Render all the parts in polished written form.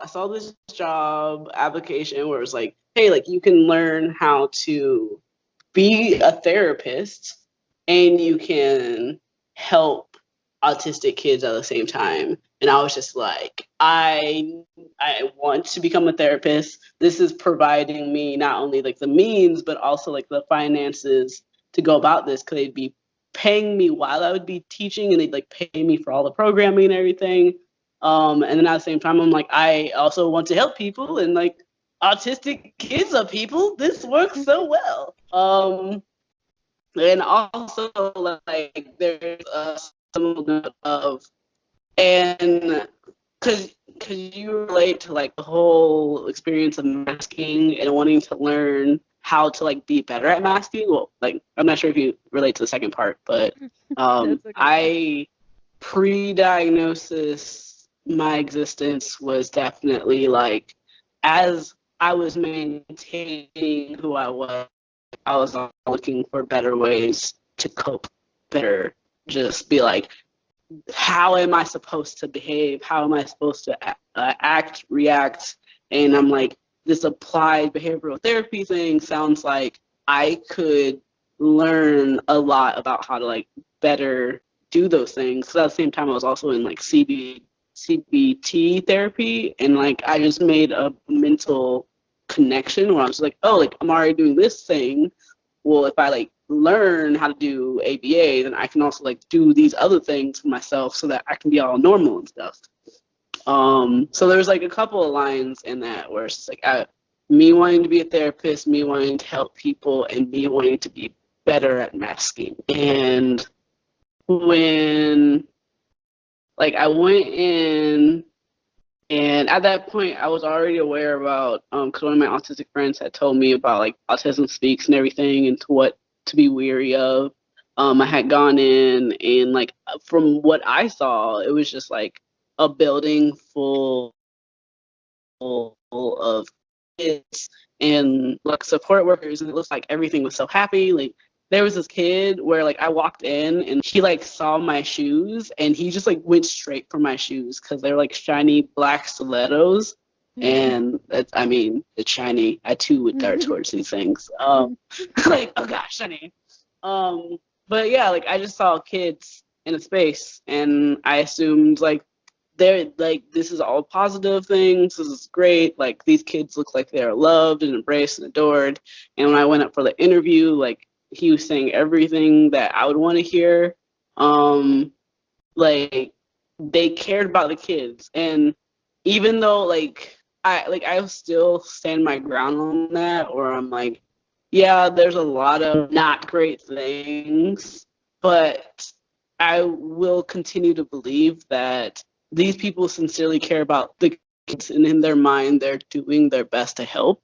I saw this job application where it was like, hey, like you can learn how to be a therapist and you can help autistic kids at the same time. And I was just like, I want to become a therapist. This is providing me not only like the means, but also like the finances to go about this, because they'd be paying me while I would be teaching, and they'd like pay me for all the programming and everything. And then at the same time, I'm like, I also want to help people, and like autistic kids are people. This works so well. And also like there's some of, and because you relate to like the whole experience of masking and wanting to learn how to like be better at masking. Well, like I'm not sure if you relate to the second part, but Okay. I pre-diagnosis, my existence was definitely like, as I was maintaining who I was looking for better ways to cope better. Just be like, how am I supposed to behave? How am I supposed to act, react? And I'm like, this applied behavioral therapy thing sounds like I could learn a lot about how to like better do those things. So at the same time, I was also in like CBT therapy, and like I just made a mental connection where I was like, oh, like I'm already doing this thing. Well, if I like learn how to do ABA, then I can also like do these other things for myself so that I can be all normal and stuff. So there's like a couple of lines in that where it's just like me wanting to be a therapist, me wanting to help people, and me wanting to be better at masking. And when like I went in, and at that point I was already aware about because one of my autistic friends had told me about like Autism Speaks and everything, and to what to be weary of. I had gone in, and like from what I saw, it was just like a building full of kids and like support workers, and it looks like everything was so happy. Like there was this kid where like I walked in and he like saw my shoes and he just like went straight for my shoes because they're like shiny black stilettos. And that's, I mean, it's shiny. I too would dart towards these things. Like, oh gosh, shiny. But yeah, like I just saw kids in a space, and I assumed like they're like, this is all positive things. This is great. Like these kids look like they're loved and embraced and adored. And when I went up for the interview, like he was saying everything that I would want to hear. Like they cared about the kids, and even though like I still stand my ground on that, or I'm like, yeah, there's a lot of not great things, but I will continue to believe that these people sincerely care about the kids, and in their mind they're doing their best to help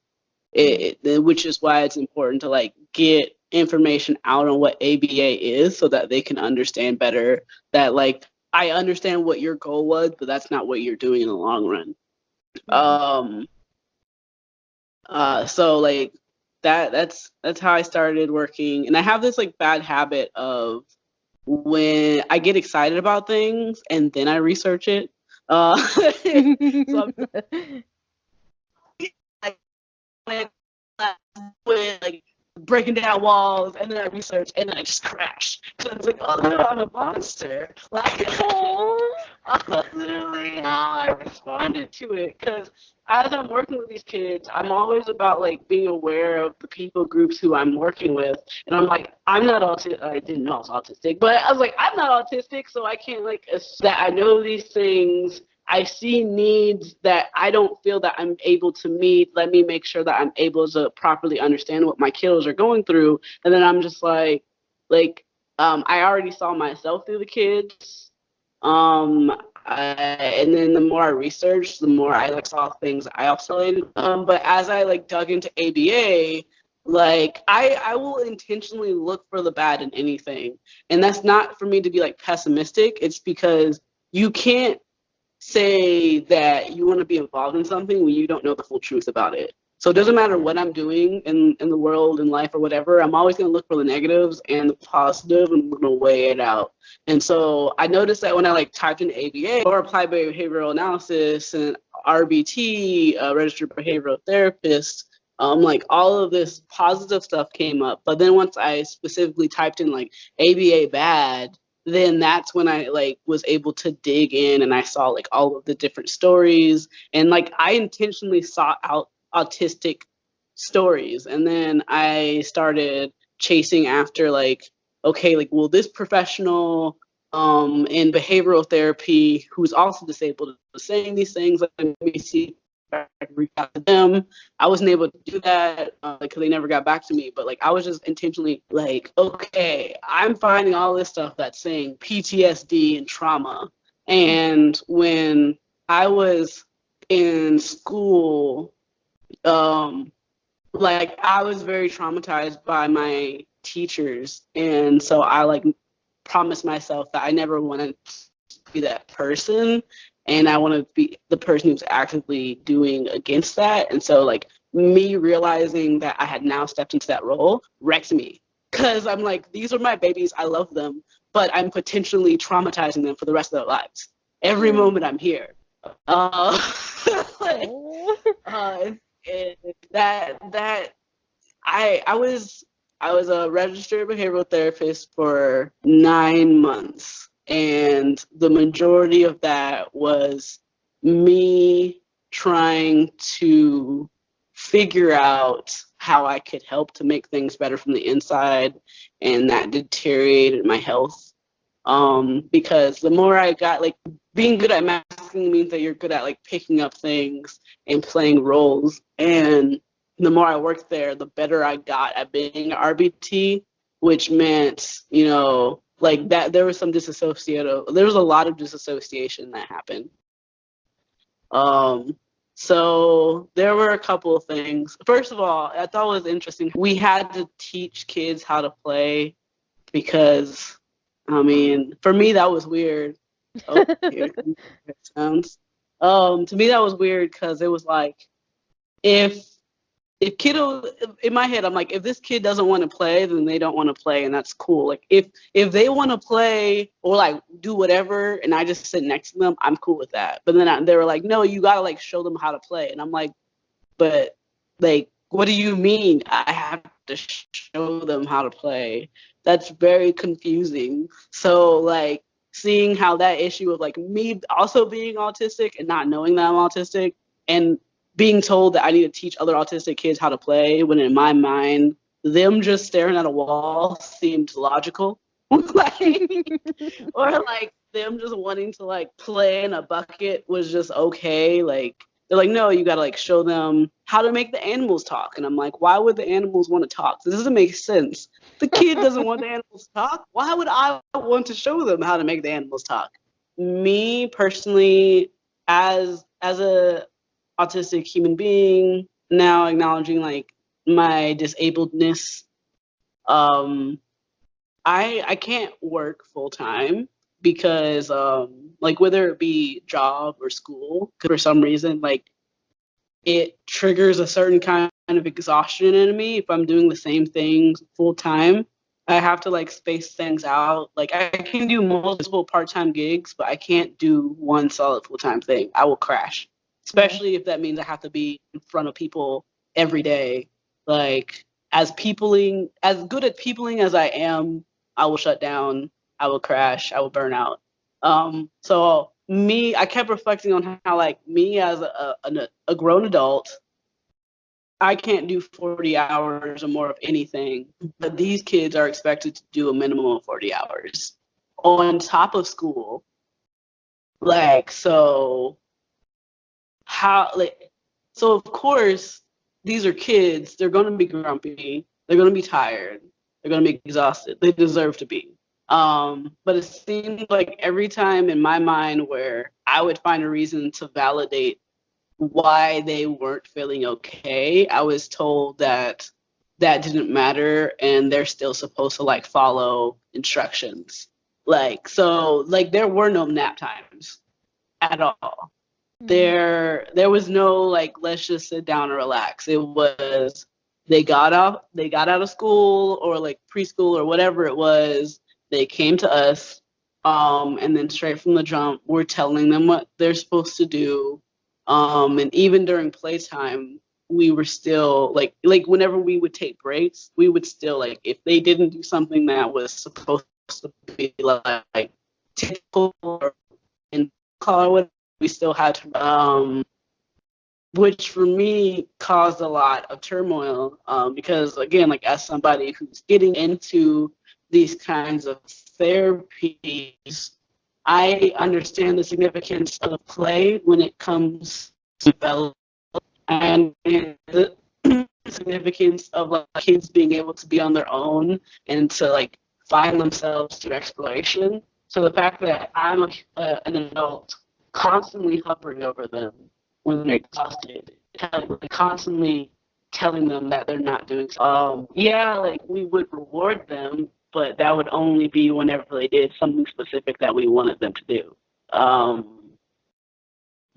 which is why it's important to like get information out on what ABA is so that they can understand better that like I understand what your goal was, but that's not what you're doing in the long run. So like that's how I started working. And I have this like bad habit of when I get excited about things and then I research it. So I'm like breaking down walls, and then I research, and then I just crash. So it's like, oh no, I'm a monster. Like, that's literally how I responded to it. Because as I'm working with these kids, I'm always about like being aware of the people groups who I'm working with, and I'm like, I'm not autistic. I didn't know I was autistic, but I was like, I'm not autistic, so I can't like that I know these things. I see needs that I don't feel that I'm able to meet. Let me make sure that I'm able to properly understand what my kiddos are going through. And then I'm just like, I already saw myself through the kids. And then the more I researched, the more I like saw things I oscillated. But as I like dug into ABA, like I will intentionally look for the bad in anything. And that's not for me to be like pessimistic. It's because you can't say that you want to be involved in something when you don't know the full truth about it. So it doesn't matter what I'm doing in the world, in life, or whatever. I'm always going to look for the negatives and the positive, and I'm going to weigh it out. And so I noticed that when I like typed in ABA or applied behavioral analysis and RBT, registered behavioral therapist, like all of this positive stuff came up. But then once I specifically typed in like ABA bad, then that's when I like was able to dig in, and I saw like all of the different stories, and like I intentionally sought out autistic stories, and then I started chasing after like, okay, like, will this professional in behavioral therapy who's also disabled is saying these things, let me see if I can reach out to them. I wasn't able to do that because they never got back to me, but like I was just intentionally like, okay, I'm finding all this stuff that's saying PTSD and trauma. And when I was in school, like I was very traumatized by my teachers, and so I like promised myself that I never wanted to be that person, and I want to be the person who's actively doing against that. And so like me realizing that I had now stepped into that role wrecked me, because I'm like, these are my babies, I love them, but I'm potentially traumatizing them for the rest of their lives every moment I'm here. Like, that I was a registered behavioral therapist for 9 months, and the majority of that was me trying to figure out how I could help to make things better from the inside, and that deteriorated my health. Because the more I got, like, being good at masking means that you're good at like picking up things and playing roles. And the more I worked there, the better I got at being RBT, which meant, like that there was some there was a lot of disassociation that happened. So there were a couple of things. First of all, I thought it was interesting. We had to teach kids how to play because, I mean, for me that was weird. Oh, here it sounds. To me that was weird because it was like, if kiddo, in my head I'm like, if this kid doesn't want to play, then they don't want to play, and that's cool. Like if they want to play or like do whatever and I just sit next to them, I'm cool with that. But then they were like, no, you gotta like show them how to play, and I'm like, but like, what do you mean I have to show them how to play? That's very confusing. So like seeing how that issue of like me also being autistic and not knowing that I'm autistic, and being told that I need to teach other autistic kids how to play, when in my mind, them just staring at a wall seemed logical. Like, or like them just wanting to like play in a bucket was just okay. Like, they're like, no, you gotta like show them how to make the animals talk. And I'm like, why would the animals want to talk? This doesn't make sense. The kid doesn't want the animals to talk. Why would I want to show them how to make the animals talk? Me personally, as a autistic human being, now acknowledging like my disabledness, I can't work full time because like whether it be job or school, for some reason like it triggers a certain kind of exhaustion in me if I'm doing the same things full time. I have to like space things out. Like I can do multiple part-time gigs, but I can't do one solid full-time thing. I will crash, especially if that means I have to be in front of people every day. Like as good at peopling as I am, I will shut down. I will crash. I will burn out. So I kept reflecting on how like me as a grown adult, I can't do 40 hours or more of anything, but these kids are expected to do a minimum of 40 hours on top of school. Like, so of course, these are kids. They're going to be grumpy. They're going to be tired. They're going to be exhausted. They deserve to be. But it seemed like every time in my mind where I would find a reason to validate why they weren't feeling okay, I was told that didn't matter and they're still supposed to like follow instructions. Like, so like there were no nap times at all. There was no like, let's just sit down and relax. It was they got out of school or like preschool or whatever it was. They came to us, and then straight from the jump, we're telling them what they're supposed to do. And even during playtime, we were still like whenever we would take breaks, we would still like if they didn't do something that was supposed to be like typical or in color, we still had to, which for me caused a lot of turmoil, because again, like as somebody who's getting into these kinds of therapies, I understand the significance of play when it comes to development, and the significance of like kids being able to be on their own and to like find themselves through exploration. So the fact that I'm an adult constantly hovering over them when they're exhausted, constantly telling them that they're not doing so. Yeah, like we would reward them, but that would only be whenever they did something specific that we wanted them to do.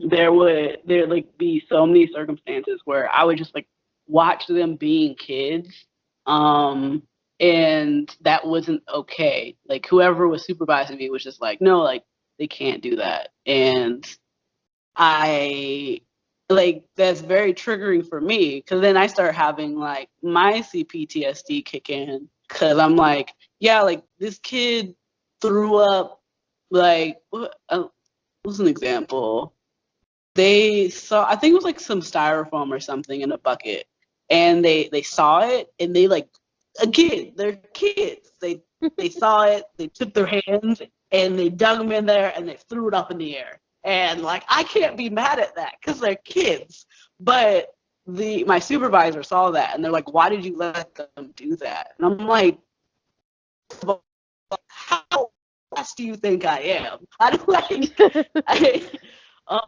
There like be so many circumstances where I would just like watch them being kids, and that wasn't okay. Like whoever was supervising me was just like, no, like they can't do that, and I like that's very triggering for me because then I start having like my CPTSD kick in because I'm like, yeah, like this kid threw up like what's an example? They saw, I think it was like some styrofoam or something in a bucket, and they saw it, and they like, again, they're kids. They saw it, they took their hands and they dug them in there and they threw it up in the air. And like I can't be mad at that because they're kids. But my supervisor saw that and they're like, why did you let them do that? And I'm like, how fast do you think I am? I don't like I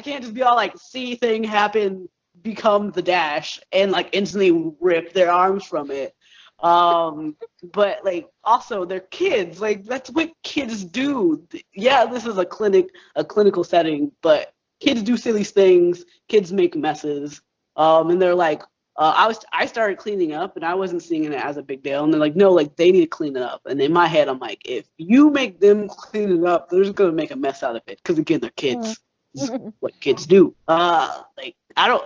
can't just be all like see thing happen, become the dash, and like instantly rip their arms from it. But like also they're kids. Like that's what kids do. Yeah, this is a clinical setting, but kids do silly things. Kids make messes. And they're like, I started cleaning up and I wasn't seeing it as a big deal. And they're like, no, like they need to clean it up. And in my head, I'm like, if you make them clean it up, they're just gonna make a mess out of it. Because again, they're kids. This is what kids do. Like I don't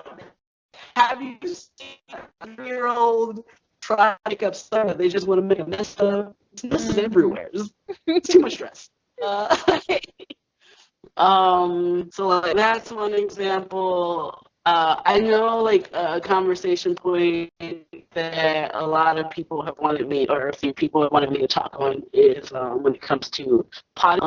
have you seen a 3-year-old try to make up stuff that they just want to make a mess of? This is everywhere. It's too much stress. So like that's one example. I know like a conversation point that a lot of people have wanted me, or a few people have wanted me to talk on is when it comes to pod,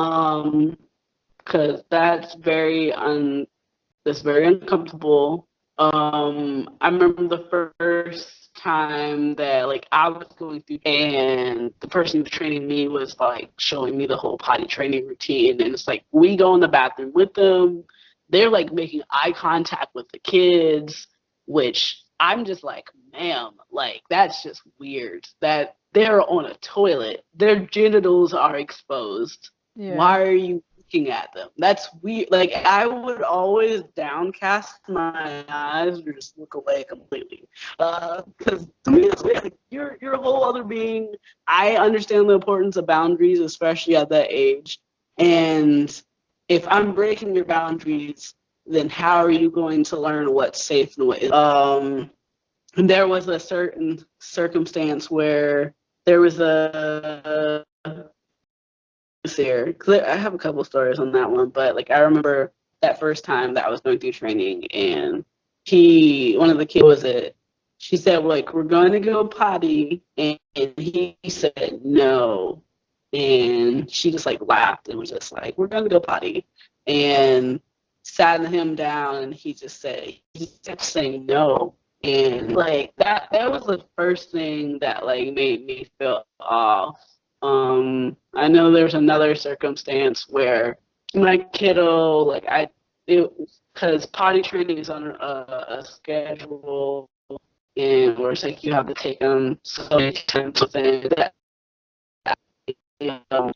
because that's very uncomfortable. I remember the first time that like I was going through, and the person who was training me was like showing me the whole potty training routine, and it's like we go in the bathroom with them. They're like making eye contact with the kids, which I'm just like, ma'am, like that's just weird. That they're on a toilet, their genitals are exposed. Yeah. Why are you looking at them? That's weird. Like I would always downcast my eyes or just look away completely. Because to me, it's weird. Like, you're a whole other being. I understand the importance of boundaries, especially at that age. And if I'm breaking your boundaries, then how are you going to learn what's safe and what isn't? And there was a certain circumstance where there was a here. I have a couple stories on that one, but like I remember that first time that I was going through training, and one of the kids was it. She said like we're going to go potty, and he said no, and she just like laughed and was just like we're going to go potty, and sat him down, and he kept saying no. And like that was the first thing that like made me feel off. I know there's another circumstance where my kiddo, like because potty training is on a schedule, and where it's like you have to take them so many times within that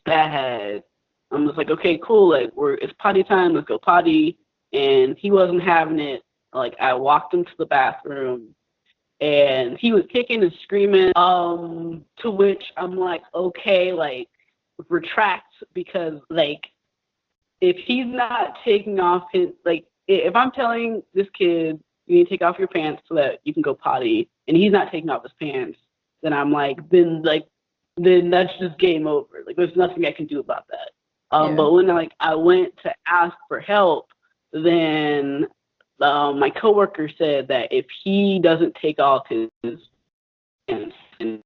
bad. I'm just like, okay, cool, like it's potty time, let's go potty. And he wasn't having it. Like I walked him to the bathroom and he was kicking and screaming. To which I'm like, okay, like retract, because like if he's not taking off his, like if I'm telling this kid you need to take off your pants so that you can go potty, and he's not taking off his pants, then I'm like, then that's just game over. Like there's nothing I can do about that. But when I went to ask for help, then my coworker said that if he doesn't take off his pants, and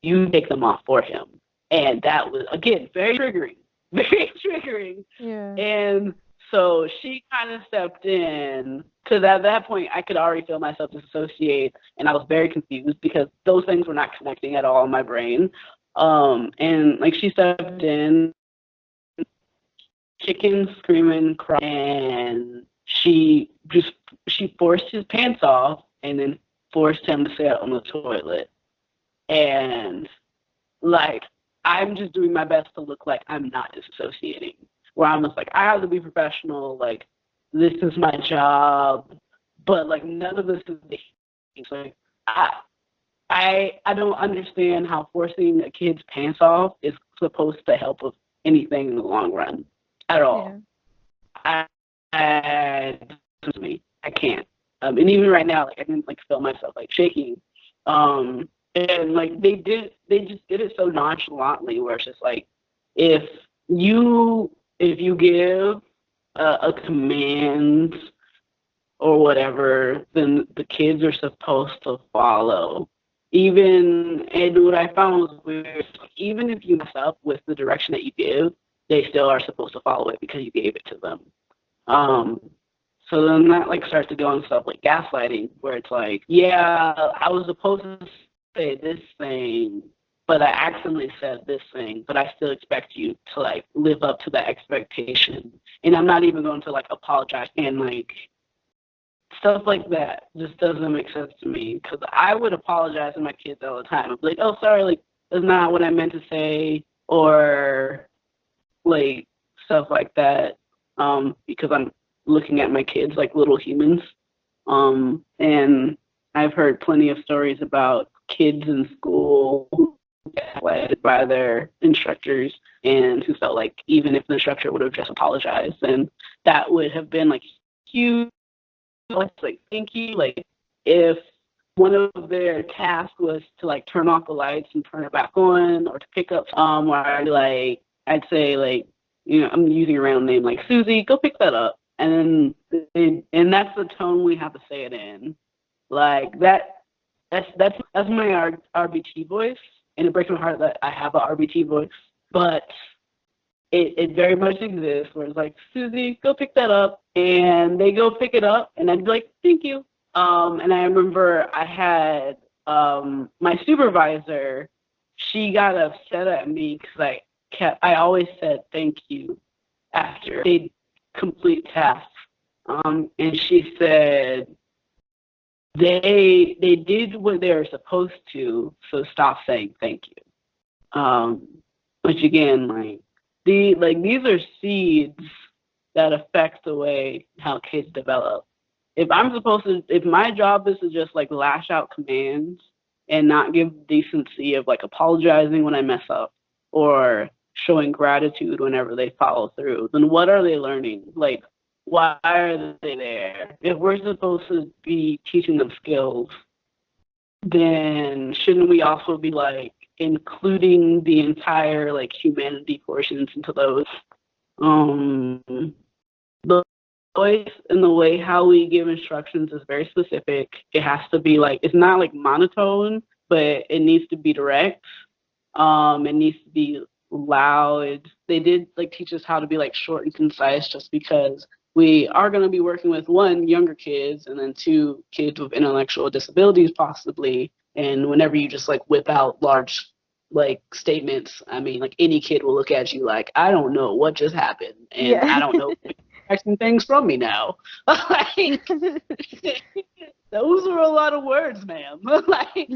you take them off for him, and that was again very triggering, very triggering. Yeah. And so she kind of stepped in, because at that point I could already feel myself disassociate, and I was very confused because those things were not connecting at all in my brain. And like she stepped in, kicking, screaming, crying, and she forced his pants off and then forced him to sit on the toilet. And like I'm just doing my best to look like I'm not disassociating. Where I'm just like, I have to be professional, like this is my job, but like none of this is like I don't understand how forcing a kid's pants off is supposed to help with anything in the long run at all. Yeah. I can't. And even right now, like I can like feel myself like shaking. And like they just did it so nonchalantly, where it's just like if you give a command or whatever, then the kids are supposed to follow. And what I found was weird, even if you mess up with the direction that you give, they still are supposed to follow it because you gave it to them. So then that like starts to go on stuff like gaslighting, where it's like, yeah, I was supposed to say this thing, but I accidentally said this thing, but I still expect you to like live up to that expectation. And I'm not even going to like apologize, and like stuff like that just doesn't make sense to me, because I would apologize to my kids all the time. I'd be like, oh, sorry, like that's not what I meant to say, or like stuff like that, because I'm looking at my kids like little humans. And I've heard plenty of stories about kids in school who got led by their instructors, and who felt like even if the instructor would have just apologized, then that would have been like huge. Like thank you. Like if one of their tasks was to like turn off the lights and turn it back on, or to pick up where I'd say like, you know, I'm using a random name like Susie, go pick that up. And that's the tone we have to say it in. Like that's my RBT voice, and it breaks my heart that I have a RBT voice, but it very much exists, where it's like, Susie, go pick that up, and they go pick it up, and I'd be like, thank you. And I remember I had my supervisor, she got upset at me because I always said thank you after they complete tasks. And she said they did what they were supposed to, so stop saying thank you. Which again, these are seeds that affect the way how kids develop. If my job is to just like lash out commands and not give decency of like apologizing when I mess up, or showing gratitude whenever they follow through, then what are they learning? Like, why are they there? If we're supposed to be teaching them skills, then shouldn't we also be like including the entire like humanity portions into those? The voice and the way how we give instructions is very specific. It has to be like, it's not like monotone, but it needs to be direct. It needs to be loud. They did like teach us how to be like short and concise, just because we are going to be working with one, younger kids, and then two, kids with intellectual disabilities possibly. And whenever you just like whip out large like statements, I mean, like any kid will look at you like, I don't know what just happened, and I don't know expecting things from me now. Like, those are a lot of words, ma'am. Like,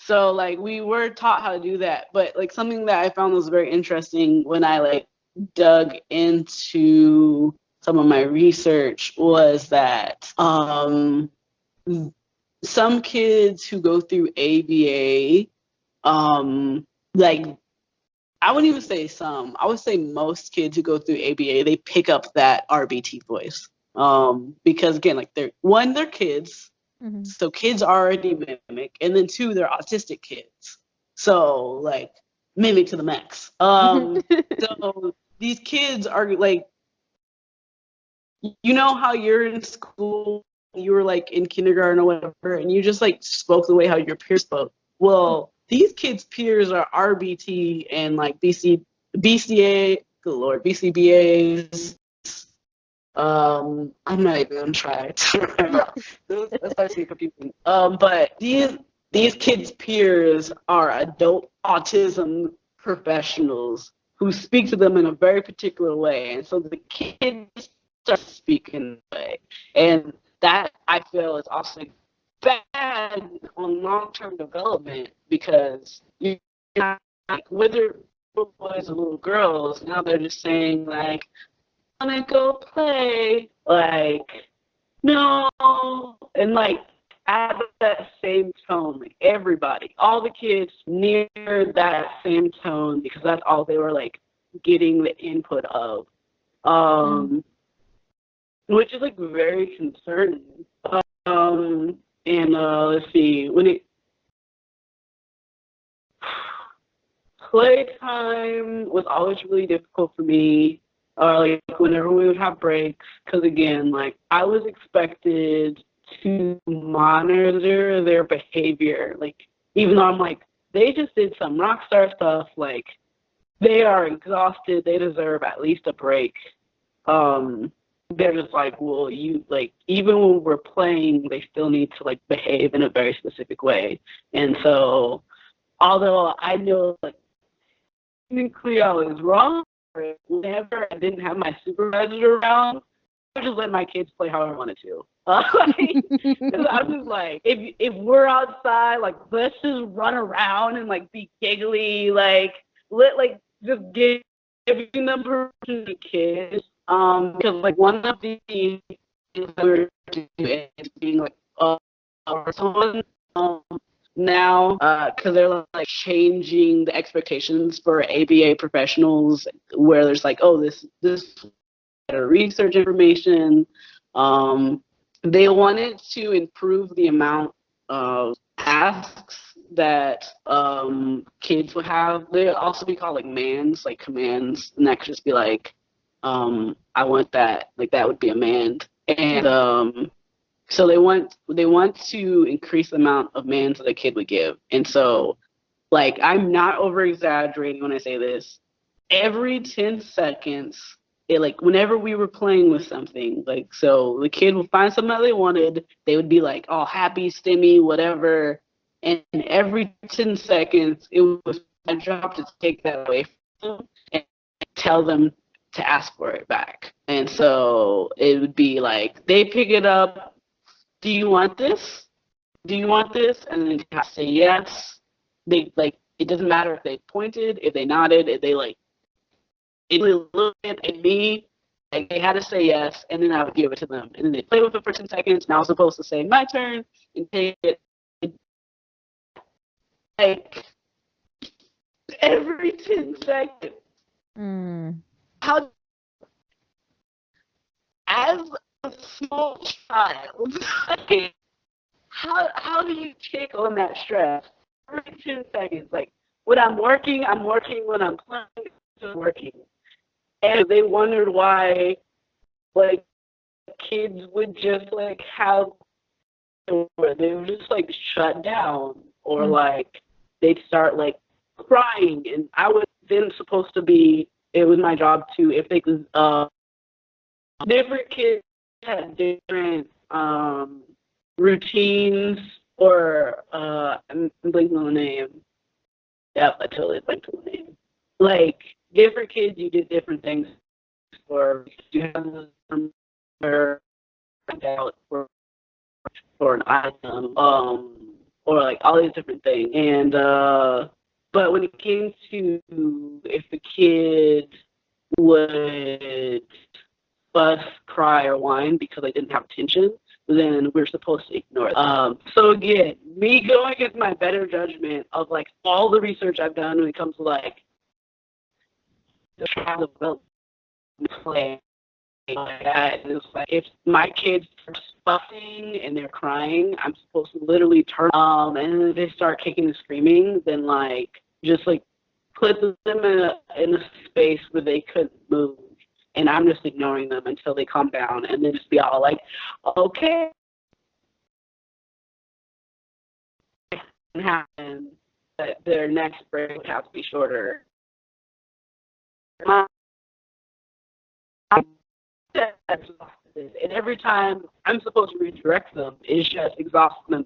So like we were taught how to do that, but like something that I found was very interesting when I like dug into some of my research was that some kids who go through ABA, like I wouldn't even say some, I would say most kids who go through ABA, they pick up that RBT voice. Because again, like they're kids, so kids already mimic, and then two, they're autistic kids. So like mimic to the max. So these kids are like, you know how you're in school, you were like in kindergarten or whatever, and you just like spoke the way how your peers spoke. Well, these kids' peers are RBT and like BCA, good lord, BCBAs. I'm not even gonna try to remember. That's actually confusing. But these kids' peers are adult autism professionals who speak to them in a very particular way, and so the kids start speaking that way, and that I feel is also bad on long-term development because you're not, like whether little boys or little girls, now they're just saying like, wanna go play, like, no, and like at that same tone, like everybody, all the kids near that same tone because that's all they were like getting the input of, which is like very concerning. And let's see, when it playtime was always really difficult for me. Like whenever we would have breaks, because again, like I was expected to monitor their behavior. Like even though I'm like, they just did some rock star stuff. Like they are exhausted. They deserve at least a break. They're just like, well, you like even when we're playing, they still need to like behave in a very specific way. And so, although I know like technically I was wrong. Whenever I didn't have my supervisor around, I would just let my kids play how I wanted to. I'm just like, if we're outside, like let's just run around and like be giggly, like just giving them permission to kids. Because like one of the things that we're doing is being like someone now because they're like changing the expectations for ABA professionals where there's like, oh, this research information. They wanted to improve the amount of tasks that kids would have. They'd also be called like mans, like commands, and that could just be like, I want that, like that would be a mand. And so they want to increase the amount of mans that a kid would give. And so, like, I'm not over exaggerating when I say this. Every 10 seconds, like whenever we were playing with something, like so the kid would find something that they wanted, they would be like, oh, happy, stimmy, whatever. And every 10 seconds, it was my job to take that away from them and tell them to ask for it back. And so it would be like, they pick it up. Do you want this? Do you want this? And then they have to say yes. They like, it doesn't matter if they pointed, if they nodded, if they like, it looked at me, like they had to say yes, and then I would give it to them. And then they play with it for 10 seconds, and I was supposed to say my turn and take it. Like every 10 seconds. How, as a small child, how do you take on that stress? Every 10 seconds. Like when I'm working. When I'm playing, I'm working. And they wondered why, like, kids would just, like, have, or they would just, like, shut down, or, like, they'd start, like, crying. And I was then supposed to be, it was my job to, if they could, different kids had different routines, or, I'm blanking on the name. Yep, I totally blanked on the name. Like, different kids, you did different things for. You have out for an item. or like all these different things. And but when it came to if the kid would fuss, cry, or whine because they didn't have attention, then we're supposed to ignore them. So again, me going against my better judgment of like all the research I've done when it comes to like the child development play. It's like if my kids are fussing and they're crying, I'm supposed to literally turn and then they start kicking and screaming, then like just like put them in a space where they couldn't move, and I'm just ignoring them until they calm down, and then just be all like, okay, happen that their next break would have to be shorter. And every time I'm supposed to redirect them, it's just exhausting them.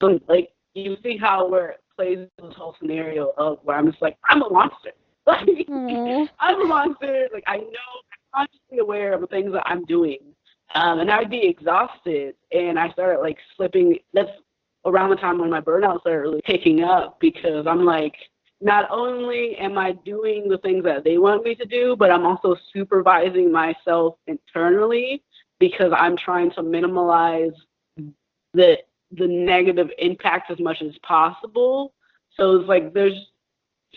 So, like, you see how where it plays this whole scenario of where I'm just like, I'm a monster. Like, I'm a monster. Like, I know, I'm consciously aware of the things that I'm doing. And I'd be exhausted, and I started, like, slipping. That's around the time when my burnout started really picking up, because I'm like, not only am I doing the things that they want me to do, but I'm also supervising myself internally because I'm trying to minimize the negative impact as much as possible. So it's like there's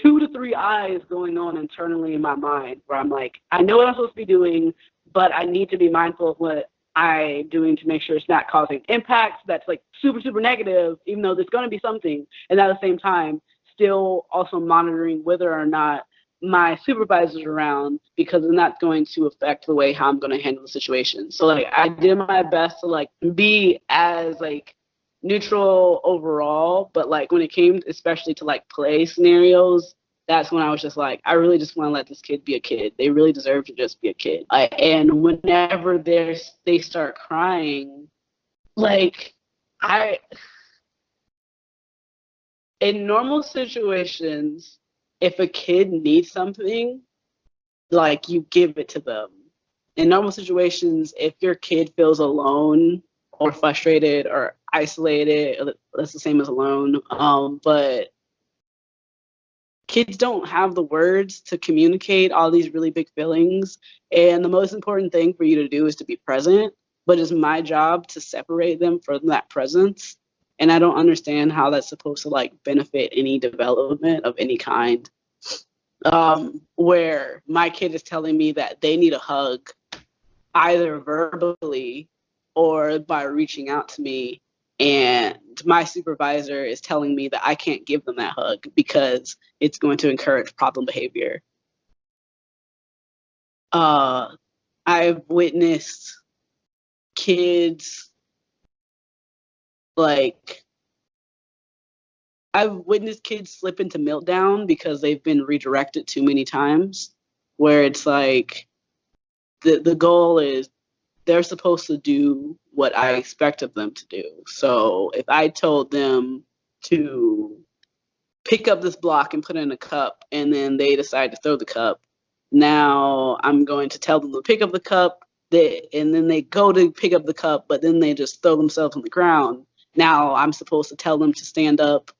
2 to 3 eyes going on internally in my mind where I'm like, I know what I'm supposed to be doing, but I need to be mindful of what I'm doing to make sure it's not causing impacts that's like super, super negative, even though there's going to be something. And at the same time, still also monitoring whether or not my supervisor's around, because then that's going to affect the way how I'm going to handle the situation. So like I did my best to like be as like neutral overall, but like when it came especially to like play scenarios, that's when I was just like, I really just want to let this kid be a kid. They really deserve to just be a kid. And whenever they start crying, like in normal situations, if a kid needs something, like you give it to them. In normal situations, if your kid feels alone or frustrated or isolated, that's the same as alone. But kids don't have the words to communicate all these really big feelings. And the most important thing for you to do is to be present. But it's my job to separate them from that presence. And I don't understand how that's supposed to like benefit any development of any kind. Where my kid is telling me that they need a hug either verbally or by reaching out to me, and my supervisor is telling me that I can't give them that hug because it's going to encourage problem behavior. I've witnessed kids slip into meltdown because they've been redirected too many times, where it's like the goal is they're supposed to do what I expect of them to do. So if I told them to pick up this block and put it in a cup, and then they decide to throw the cup, now I'm going to tell them to pick up the cup, and then they go to pick up the cup, but then they just throw themselves on the ground. Now I'm supposed to tell them to stand up,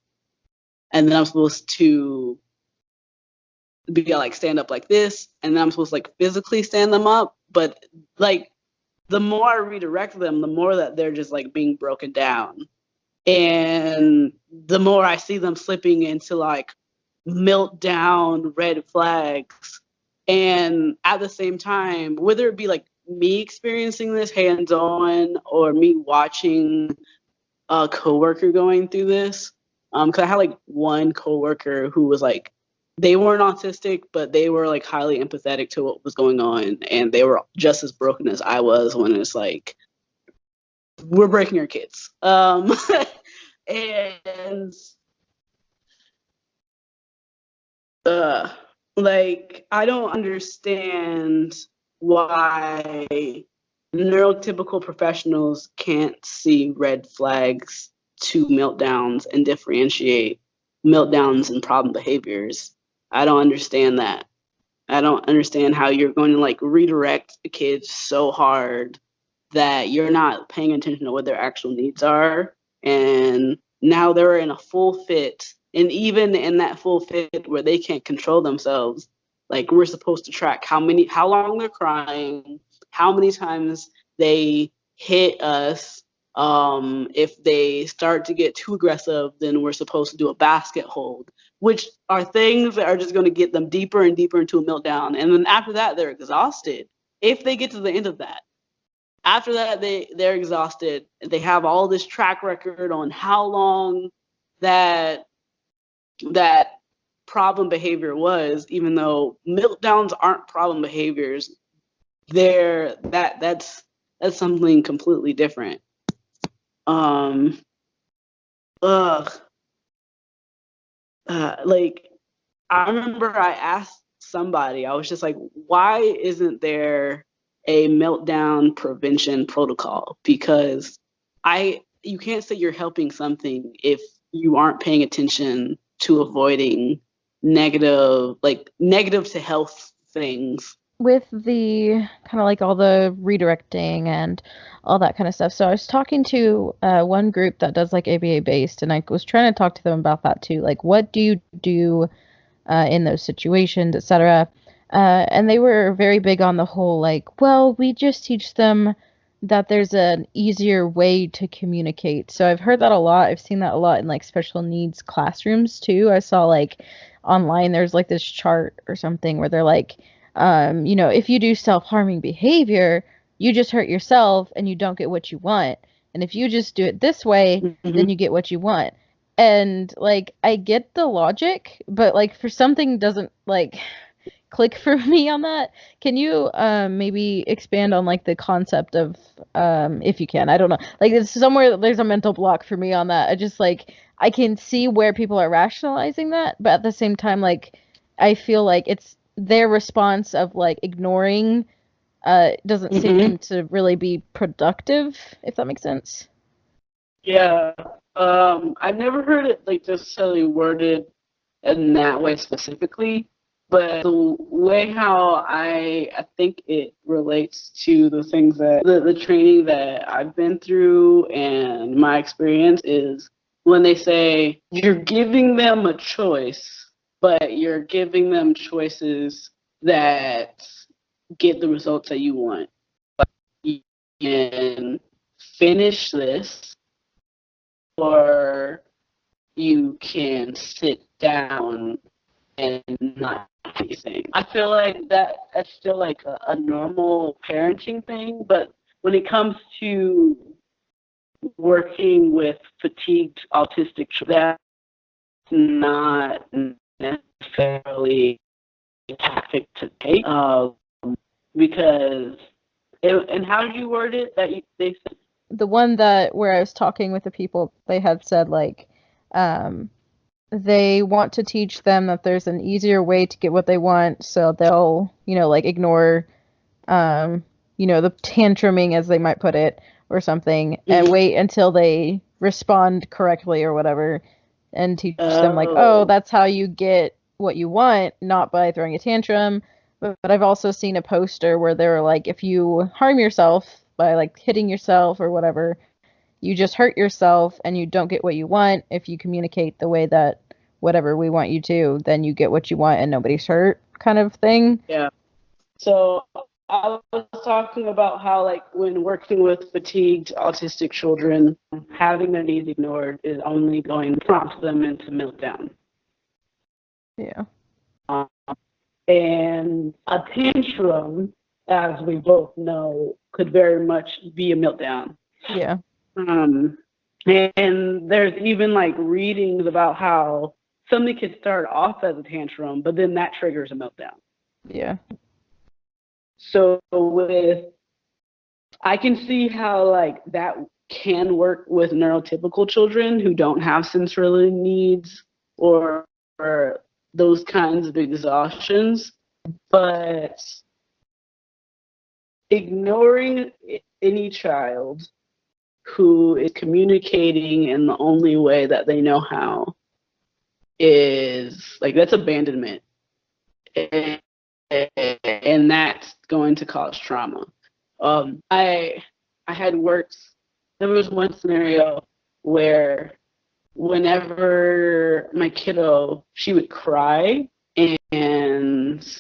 and then I'm supposed to be like stand up like this, and then I'm supposed to like physically stand them up. But like the more I redirect them, the more that they're just like being broken down. And the more I see them slipping into like meltdown red flags. And at the same time, whether it be like me experiencing this hands on or me watching a coworker going through this, because I had like one coworker who was like, they weren't autistic, but they were like highly empathetic to what was going on, and they were just as broken as I was when it's like, we're breaking our kids. And like I don't understand why neurotypical professionals can't see red flags to meltdowns and differentiate meltdowns and problem behaviors. I don't understand that. I don't understand how you're going to like redirect the kids so hard that you're not paying attention to what their actual needs are. And now they're in a full fit, and even in that full fit where they can't control themselves, like we're supposed to track how long they're crying, how many times they hit us. If they start to get too aggressive, then we're supposed to do a basket hold, which are things that are just going to get them deeper and deeper into a meltdown. And then after that, they're exhausted. If they get to the end of that, after that, they're exhausted. They have all this track record on how long that problem behavior was, even though meltdowns aren't problem behaviors. That's something completely different. Um, ugh. Like, I remember I asked somebody, I was just like, why isn't there a meltdown prevention protocol? Because you can't say you're helping something if you aren't paying attention to avoiding negative to health things. With the kind of like all the redirecting and all that kind of stuff. So I was talking to one group that does like ABA based, and I was trying to talk to them about that too. Like, what do you do in those situations, etc. And they were very big on the whole, like, well, we just teach them that there's an easier way to communicate. So I've heard that a lot. I've seen that a lot in like special needs classrooms too. I saw like online there's like this chart or something where they're like, if you do self-harming behavior, you just hurt yourself and you don't get what you want. And if you just do it this way, then you get what you want. And like I get the logic, but like for something doesn't like click for me on that. Can you maybe expand on like the concept of if you can? I don't know. Like it's somewhere there's a mental block for me on that. I just like I can see where people are rationalizing that, but at the same time like I feel like it's their response of like ignoring doesn't seem to really be productive, if that makes sense. Yeah. I've never heard it like necessarily worded in that way specifically, but the way how I think it relates to the things that the training that I've been through and my experience is when they say you're giving them a choice, but you're giving them choices that get the results that you want. You can finish this, or you can sit down and not do anything. I feel like that's still like a normal parenting thing, but when it comes to working with fatigued autistic children, that's not necessarily a tactic to take, because and how did you word it that they said? The one that where I was talking with the people, they had said like they want to teach them that there's an easier way to get what they want, so they'll, like ignore the tantruming as they might put it or something, and wait until they respond correctly or whatever, and teach them like, oh, that's how you get what you want, not by throwing a tantrum. But I've also seen a poster where they're like, if you harm yourself by like hitting yourself or whatever, you just hurt yourself and you don't get what you want. If you communicate the way that whatever we want you to, then you get what you want and nobody's hurt, kind of thing. Yeah. So I was talking about how, like, when working with fatigued autistic children, having their needs ignored is only going to prompt them into meltdown. Yeah. And a tantrum, as we both know, could very much be a meltdown. Yeah. And there's even like readings about how something could start off as a tantrum, but then that triggers a meltdown. Yeah. So I can see how like that can work with neurotypical children who don't have sensory needs or those kinds of exhaustions, but ignoring any child who is communicating in the only way that they know how is like, that's abandonment, and that's going to cause trauma. I had worked, there was one scenario where whenever my kiddo, she would cry, and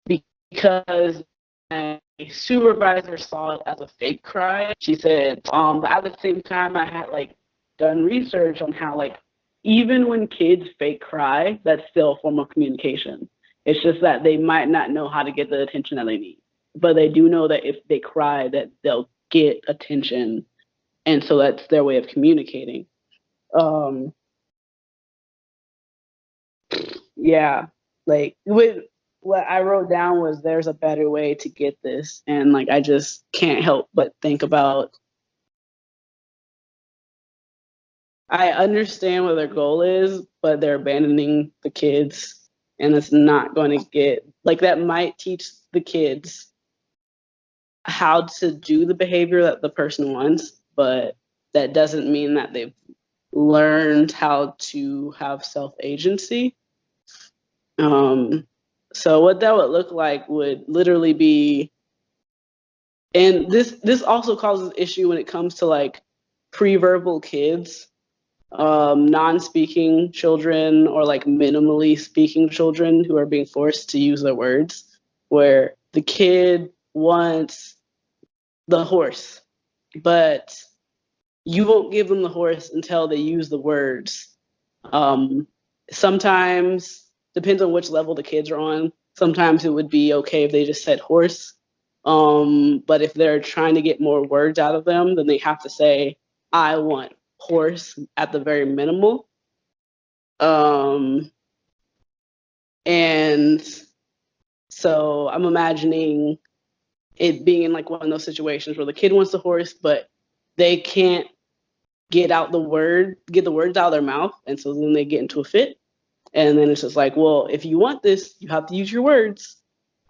because my supervisor saw it as a fake cry, she said, but at the same time, I had like done research on how like even when kids fake cry, that's still a form of communication. It's just that they might not know how to get the attention that they need, but they do know that if they cry, that they'll get attention, and so that's their way of communicating. Um, yeah, like with what I wrote down was there's a better way to get this, and like I just can't help but think about. I understand what their goal is, but they're abandoning the kids, and it's not going to get like that might teach the kids how to do the behavior that the person wants, but that doesn't mean that they've learned how to have self agency. Um, so what that would look like would literally be, and this also causes issue when it comes to like pre-verbal kids, non-speaking children, or like minimally speaking children who are being forced to use their words, where the kid wants the horse, but you won't give them the horse until they use the words. Um, Sometimes, depends on which level the kids are on. Sometimes it would be okay if they just said horse. But if they're trying to get more words out of them, then they have to say, I want horse at the very minimal. Um, and so I'm imagining it being in like one of those situations where the kid wants the horse, but they can't get the words out of their mouth. And so then they get into a fit. And then it's just like, well, if you want this, you have to use your words.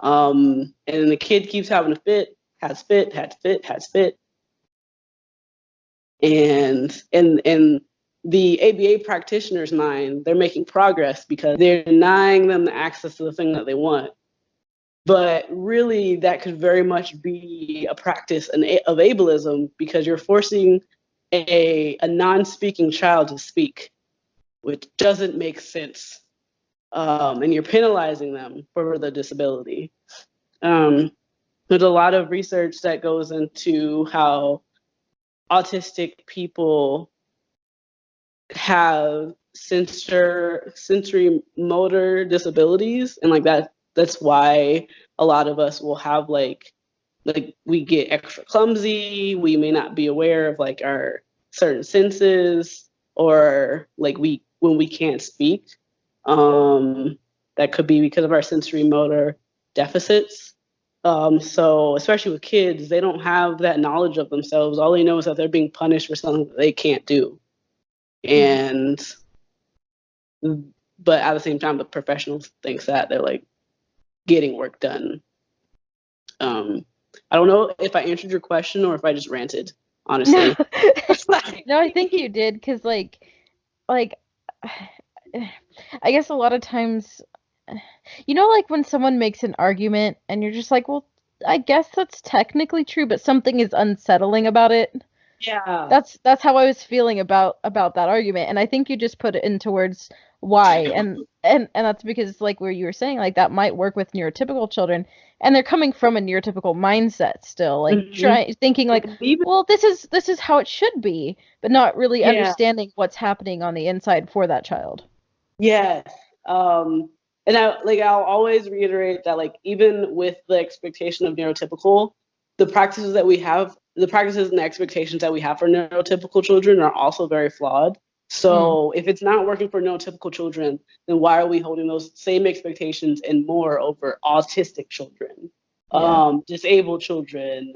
And then the kid keeps having a fit, has fit, has fit, has fit. And the ABA practitioner's mind, they're making progress because they're denying them the access to the thing that they want. But really, that could very much be a practice of ableism because you're forcing a non-speaking child to speak, which doesn't make sense. And you're penalizing them for the disability. Um, there's a lot of research that goes into how autistic people have sensory motor disabilities, and like that's why a lot of us will have like we get extra clumsy, we may not be aware of like our certain senses, or like when we can't speak, that could be because of our sensory motor deficits. So especially with kids, they don't have that knowledge of themselves. All they know is that they're being punished for something that they can't do. And but at the same time, the professionals thinks that they're like getting work done. Um, I don't know if I answered your question or if I just ranted, No, honestly. no, I think you did because like I guess a lot of times, like when someone makes an argument and you're just like, well, I guess that's technically true, but something is unsettling about it. Yeah. That's how I was feeling about that argument, and I think you just put it into words why, and that's because like where you were saying like that might work with neurotypical children, and they're coming from a neurotypical mindset still, like Mm-hmm. thinking like, Even, well, this is how it should be, but not really yeah. understanding what's happening on the inside for that child. Yes. And I'll always reiterate that like even with the expectation of neurotypical, the practices and the expectations that we have for neurotypical children are also very flawed. Mm, So if it's not working for neurotypical children, then why are we holding those same expectations and more over autistic children, yeah. disabled children,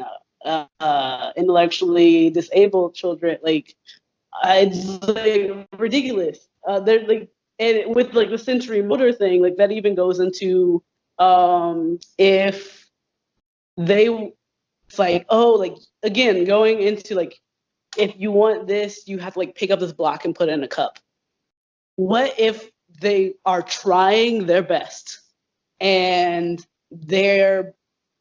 intellectually disabled children? Like it's like ridiculous. They're like, and with like the sensory motor thing, like that even goes into if they, it's like, oh, like again, going into like, if you want this, you have to like pick up this block and put it in a cup. What if they are trying their best and they're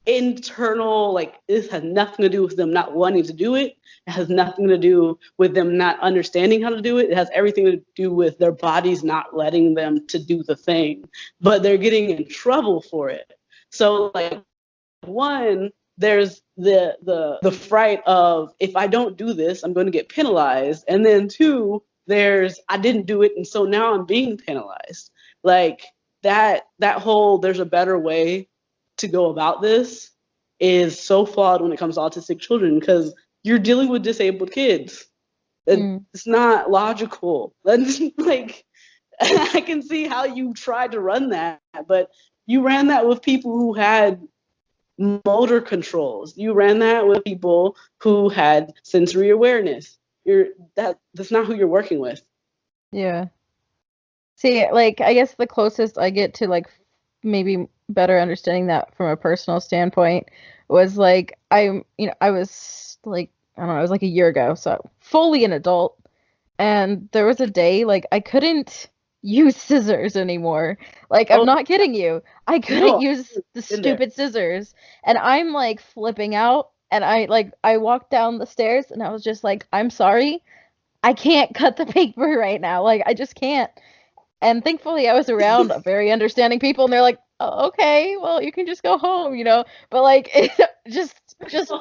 internal, like this has nothing to do with them not wanting to do it. It has nothing to do with them not understanding how to do it. It has everything to do with their bodies not letting them to do the thing, but they're getting in trouble for it. So like, one, there's the fright of, if I don't do this, I'm going to get penalized. And then two, there's, I didn't do it, and so now I'm being penalized. Like that whole there's a better way to go about this is so flawed when it comes to autistic children, because you're dealing with disabled kids. It's not logical. That's like, I can see how you tried to run that, but you ran that with people who had motor controls. You ran that with people who had sensory awareness. That's not who you're working with. Yeah. See, like, I guess the closest I get to like maybe better understanding that from a personal standpoint was like I was like, I don't know, it was like a year ago, so fully an adult, and there was a day like I couldn't use scissors anymore. Like, I'm Oh not kidding you. I couldn't no, use the in there. stupid scissors, and I'm like flipping out, and I walked down the stairs and I was just like, I'm sorry. I can't cut the paper right now. Like, I just can't. And thankfully, I was around very understanding people, and they're like, oh, "Okay, well, you can just go home, you know." But like, just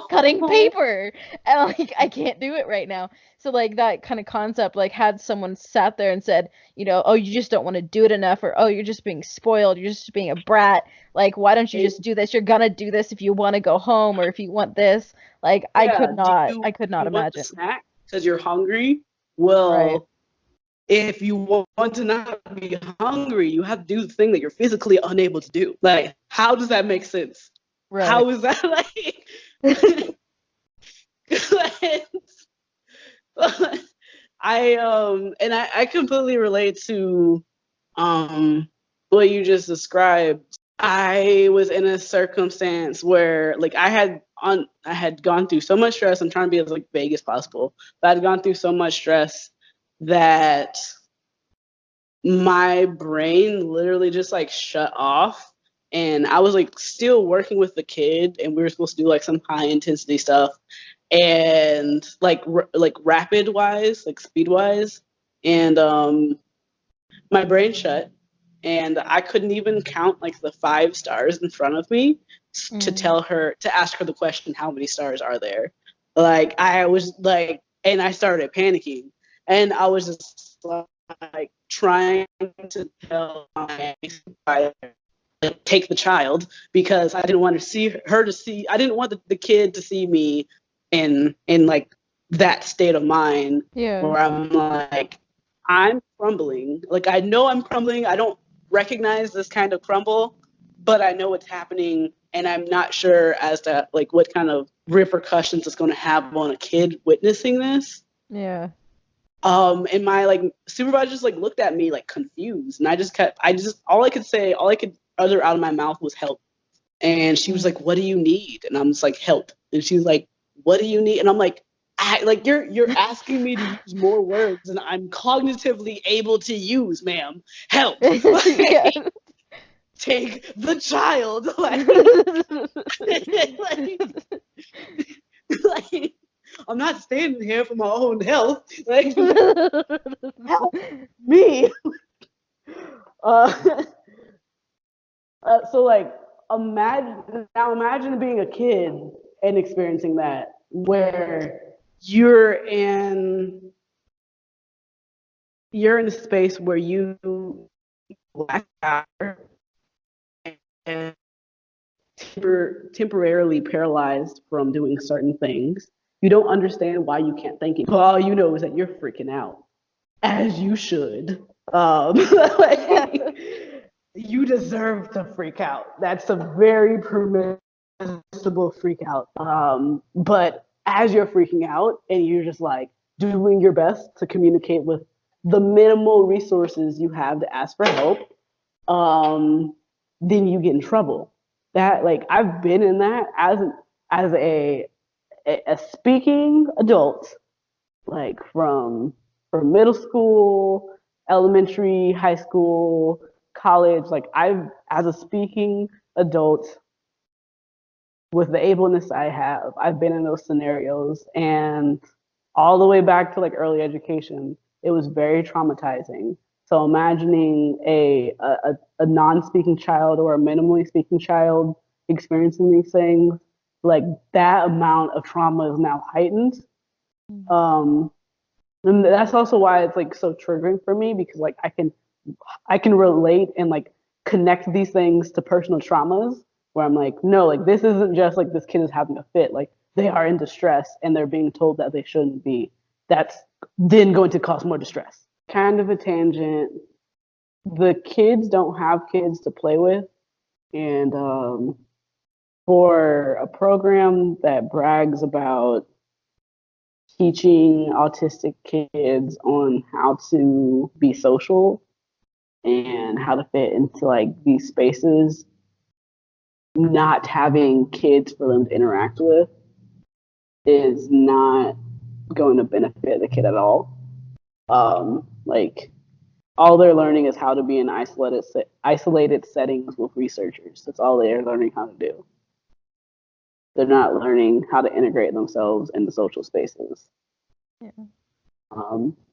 cutting paper, and like, I can't do it right now. So like that kind of concept, like, had someone sat there and said, you know, "Oh, you just don't want to do it enough," or "Oh, you're just being spoiled, you're just being a brat. Like, why don't you just do this? You're gonna do this if you want to go home, or if you want this." Like, Yeah, I could not you want the imagine. snack because you're hungry? Right, Well, if you want to not be hungry, you have to do the thing that you're physically unable to do. Like, how does that make sense? right. How is that like? I completely relate to what you just described. I was in a circumstance where like I had gone through so much stress. I'm trying to be as like vague as possible, but I'd gone through so much stress that my brain literally just like shut off. And I was like still working with the kid, and we were supposed to do like some high intensity stuff, and like rapid wise, like speed wise, and my brain shut, and I couldn't even count like the 5 stars in front of me Mm. to ask her the question, how many stars are there? Like I was like, and I started panicking, and I was just like trying to tell my supervisor, like, take the child, because I didn't want to see her to see. I didn't want the kid to see me in like that state of mind Yeah. where I'm like, I'm crumbling. Like I know I'm crumbling. I don't recognize this kind of crumble, but I know what's happening, and I'm not sure as to like what kind of repercussions it's going to have on a kid witnessing this. Yeah. And my like supervisor just like looked at me like confused, and I just all I could utter out of my mouth was help. And she was Mm. like, "What do you need?" And I'm just like, "Help." And she's like, "What do you need?" And I'm like, like you're asking me to use more words than I'm cognitively able to use, ma'am. Help. Yeah. Like, take the child. Like, like, I'm not standing here for my own health. Like, help me. Uh, so like imagine being a kid and experiencing that, where you're in you're in a space where you lack power and temporarily paralyzed from doing certain things. You don't understand why you can't think it. All you know is that you're freaking out, as you should. Yeah. Like, you deserve to freak out. That's a very permissible freak out. But as you're freaking out and you're just like doing your best to communicate with the minimal resources you have to ask for help, um, then you get in trouble. That like I've been in that as a speaking adult, like from middle school, elementary, high school, college. Like I've as a speaking adult, with the ableness I have, I've been in those scenarios, and all the way back to like early education, it was very traumatizing. So imagining a non-speaking child or a minimally speaking child experiencing these things, like that amount of trauma is now heightened. Um, and that's also why it's like so triggering for me, because like I can relate and like connect these things to personal traumas where I'm like, no, like this isn't just like this kid is having a fit. Like they are in distress and they're being told that they shouldn't be. That's then going to cause more distress. Kind of a tangent. The kids don't have kids to play with. And for a program that brags about teaching autistic kids on how to be social and how to fit into like these spaces, not having kids for them to interact with is not going to benefit the kid at all. Like all they're learning is how to be in isolated settings with researchers. That's all they're learning how to do. They're not learning how to integrate themselves into social spaces. Yeah.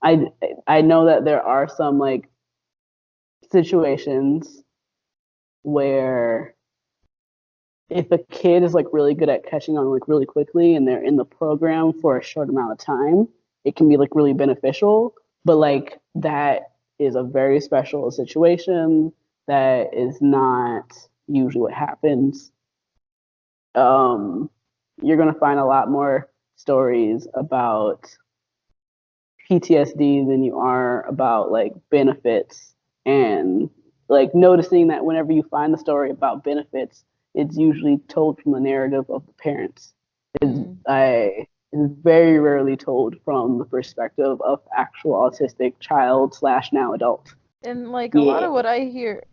I know that there are some like situations where if a kid is like really good at catching on like really quickly and they're in the program for a short amount of time, it can be like really beneficial. But like that is a very special situation that is not usually what happens. Um, you're gonna find a lot more stories about PTSD than you are about like benefits, and like noticing that whenever you find the story about benefits, it's usually told from the narrative of the parents. Is very rarely told from the perspective of actual autistic child slash now adult. And like a lot Yeah. of what I hear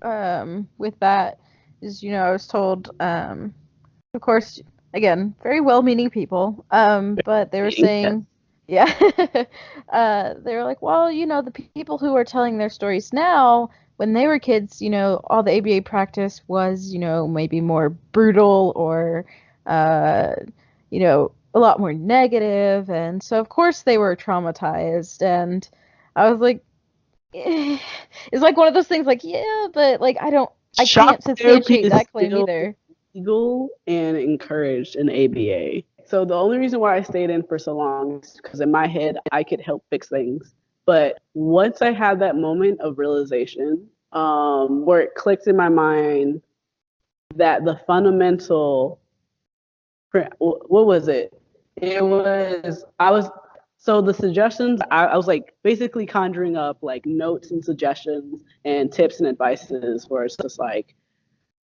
with that is, I was told, of course, again, very well-meaning people, but they were Yes. saying, yeah, they were like, well, the people who are telling their stories now, when they were kids, all the ABA practice was, maybe more brutal or, a lot more negative, and so of course they were traumatized, and I was like, it's like one of those things like, yeah, but like I Shock can't therapy substantiate is that claim still either. legal and encouraged in ABA. So the only reason why I stayed in for so long is because in my head I could help fix things. But once I had that moment of realization, where it clicked in my mind that the fundamental, what was it? It was I was so the suggestions I was like basically conjuring up like notes and suggestions and tips and advices where it's just like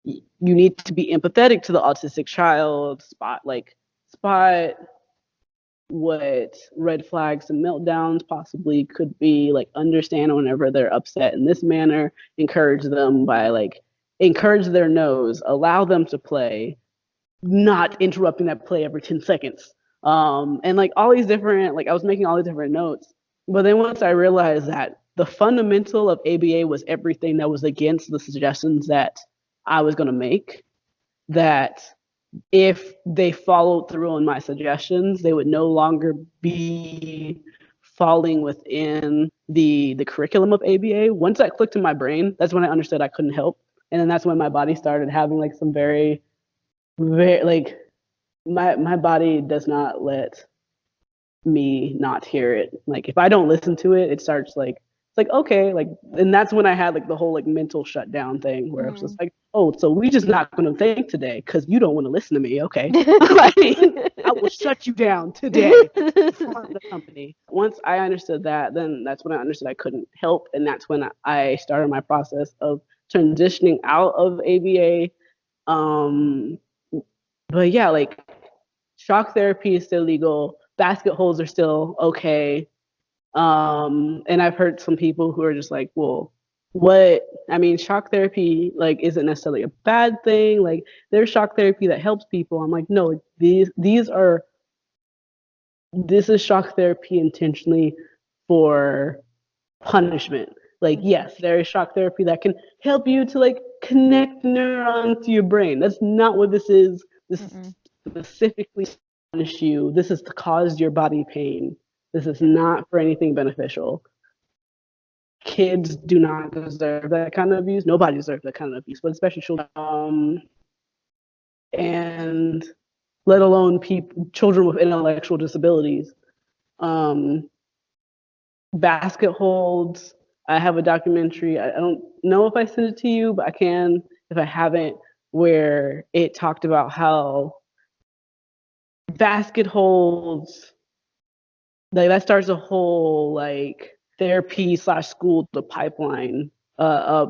you need to be empathetic to the autistic child, spot what red flags and meltdowns possibly could be, like understand whenever they're upset in this manner, encourage them by like encourage their nose, allow them to play, not interrupting that play every 10 seconds. And like all these different, like I was making all these different notes. But then once I realized that the fundamental of ABA was everything that was against the suggestions that I was going to make, that if they followed through on my suggestions, they would no longer be falling within the curriculum of ABA. Once that clicked in my brain, that's when I understood I couldn't help. And then that's when my body started having like some very like my body does not let me not hear it. Like if I don't listen to it, it starts like it's like okay, like and that's when I had like the whole like mental shutdown thing where it was just like, oh, so we just not gonna think today because you don't want to listen to me, okay? Like I will shut you down today in front of the company. Once I understood that, then that's when I understood I couldn't help, and that's when I started my process of transitioning out of ABA. Um, but yeah, like shock therapy is still legal. Basket holes are still okay. And I've heard some people who are just like, well, what? I mean, shock therapy like isn't necessarily a bad thing. Like there's shock therapy that helps people. I'm like, no, these are this is shock therapy intentionally for punishment. Like, yes, there is shock therapy that can help you to like connect neurons to your brain. That's not what this is. This is specifically punish you. This is to cause your body pain. This is not for anything beneficial. Kids do not deserve that kind of abuse. Nobody deserves that kind of abuse, but especially children. And let alone children with intellectual disabilities. Basket holds. I have a documentary. I don't know if I sent it to you, but I can if I haven't, where it talked about how basket holds, like that starts a whole like therapy / school to pipeline,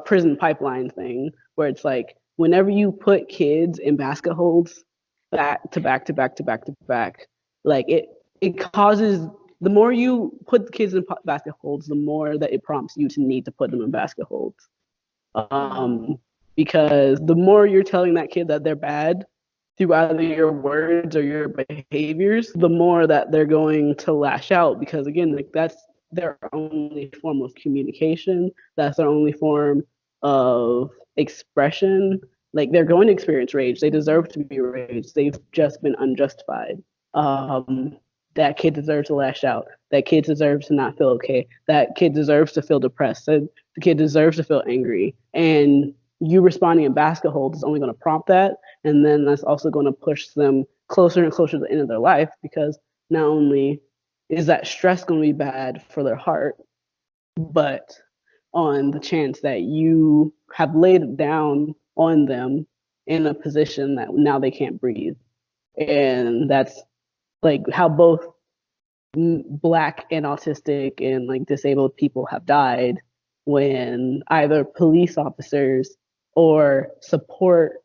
prison pipeline thing, where it's like whenever you put kids in basket holds back to back to back to back to back, like it causes, the more you put the kids in basket holds, the more that it prompts you to need to put them in basket holds. Because the more you're telling that kid that they're bad through either your words or your behaviors, the more that they're going to lash out, because again, like that's their only form of communication. That's their only form of expression. Like they're going to experience rage. They deserve to be raged. They've just been unjustified. That kid deserves to lash out. That kid deserves to not feel okay. That kid deserves to feel depressed. The kid deserves to feel angry. And you responding in basket holds is only going to prompt that. And then that's also going to push them closer and closer to the end of their life, because not only is that stress going to be bad for their heart, but on the chance that you have laid it down on them in a position that now they can't breathe. And that's like how both Black and autistic and like disabled people have died, when either police officers or support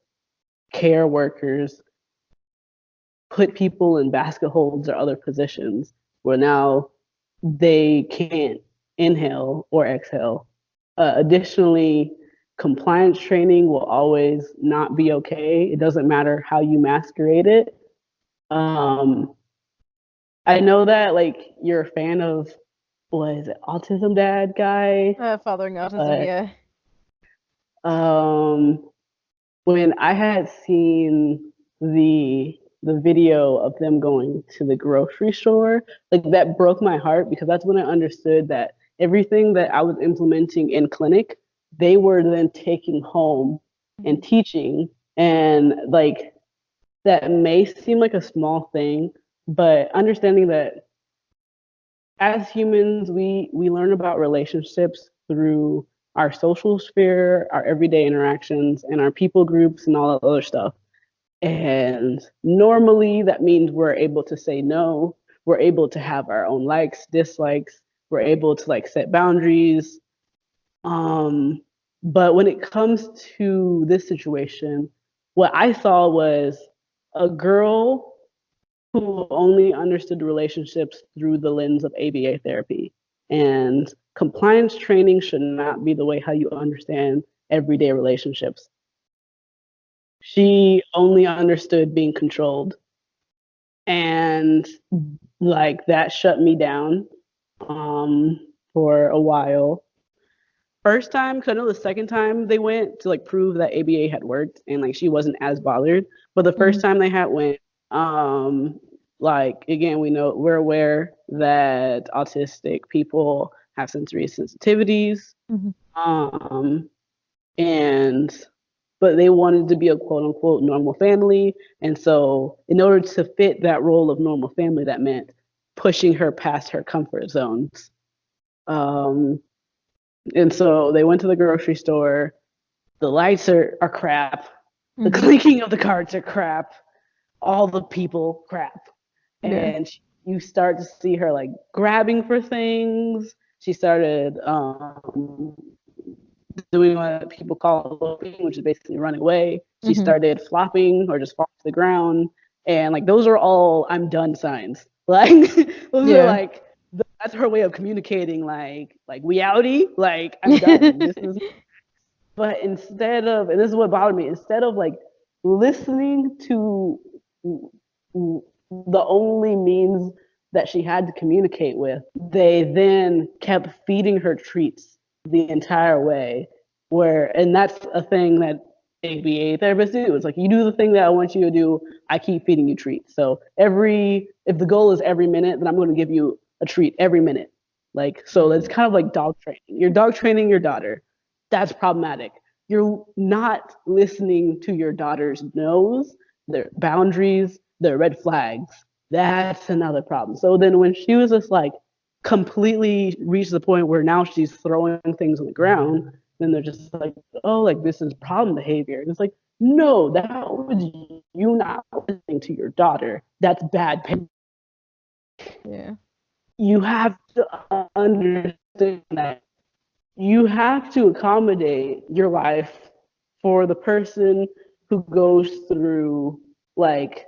care workers put people in basket holds or other positions where now they can't inhale or exhale. Additionally, compliance training will always not be okay. It doesn't matter how you masquerade it. I know that like you're a fan of, what is it, Autism Dad guy? Fathering autism, yeah. When I had seen the video of them going to the grocery store, like that broke my heart, because that's when I understood that everything that I was implementing in clinic, they were then taking home and teaching. And like that may seem like a small thing, but understanding that as humans, we learn about relationships through our social sphere, our everyday interactions, and our people groups and all that other stuff. And normally that means we're able to say no, we're able to have our own likes, dislikes, we're able to like set boundaries. But when it comes to this situation, what I saw was a girl who only understood relationships through the lens of ABA therapy. And compliance training should not be the way how you understand everyday relationships. She only understood being controlled. And like that shut me down for a while. First time, because I know the second time they went to like prove that ABA had worked and like she wasn't as bothered. But the first time they had went, like again, we're aware that autistic people have sensory sensitivities. And but they wanted to be a quote unquote normal family. And so in order to fit that role of normal family, that meant pushing her past her comfort zones. And so they went to the grocery store. The lights are crap. The clinking of the carts are crap. All the people crap. And you start to see her like grabbing for things. She started doing what people call eloping, which is basically running away. She started flopping or just falling to the ground. And like those are all I'm done signs. Like those are like that's her way of communicating like we outie, like I'm done. This is, but instead of, and this is what bothered me, instead of like listening to the only means that she had to communicate with, they then kept feeding her treats the entire way. And that's a thing that ABA therapists do. It's like, you do the thing that I want you to do, I keep feeding you treats. So if the goal is every minute, then I'm going to give you a treat every minute. Like, so it's kind of like dog training. You're dog training your daughter. That's problematic. You're not listening to your daughter's no's, their boundaries, their red flags. That's another problem. So then when she was just like completely reached the point where now she's throwing things on the ground, then they're just like, oh, like this is problem behavior. And it's like, no, that was you not listening to your daughter. That's bad parenting. Yeah. You have to understand that you have to accommodate your life for the person who goes through like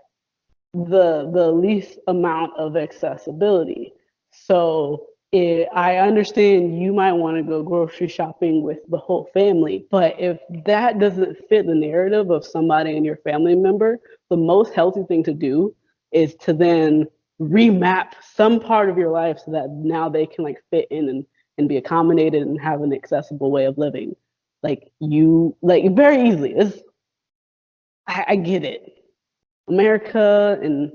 the least amount of accessibility. So I understand you might want to go grocery shopping with the whole family, but if that doesn't fit the narrative of somebody in your family member, the most healthy thing to do is to then remap some part of your life so that now they can like fit in and be accommodated and have an accessible way of living. Like you, like very easily. I get it. America and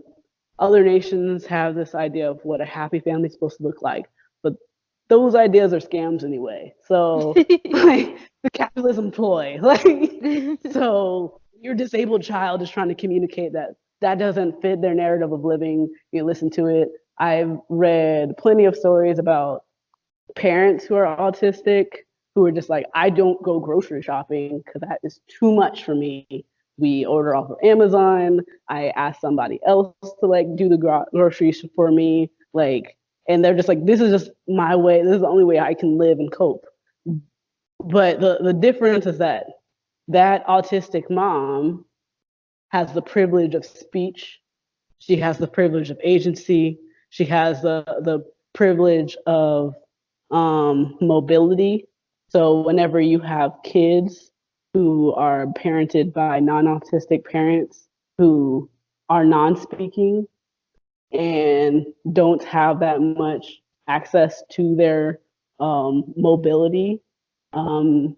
other nations have this idea of what a happy family is supposed to look like, but those ideas are scams anyway. So, like the capitalism ploy, like so your disabled child is trying to communicate that that doesn't fit their narrative of living. You listen to it. I've read plenty of stories about parents who are autistic who are just like, I don't go grocery shopping because that is too much for me. We order off of Amazon. I ask somebody else to like do the groceries for me. Like, and they're just like, this is just my way. This is the only way I can live and cope. But the difference is that that autistic mom has the privilege of speech. She has the privilege of agency. She has the privilege of mobility. So whenever you have kids who are parented by non-autistic parents who are non-speaking and don't have that much access to their mobility and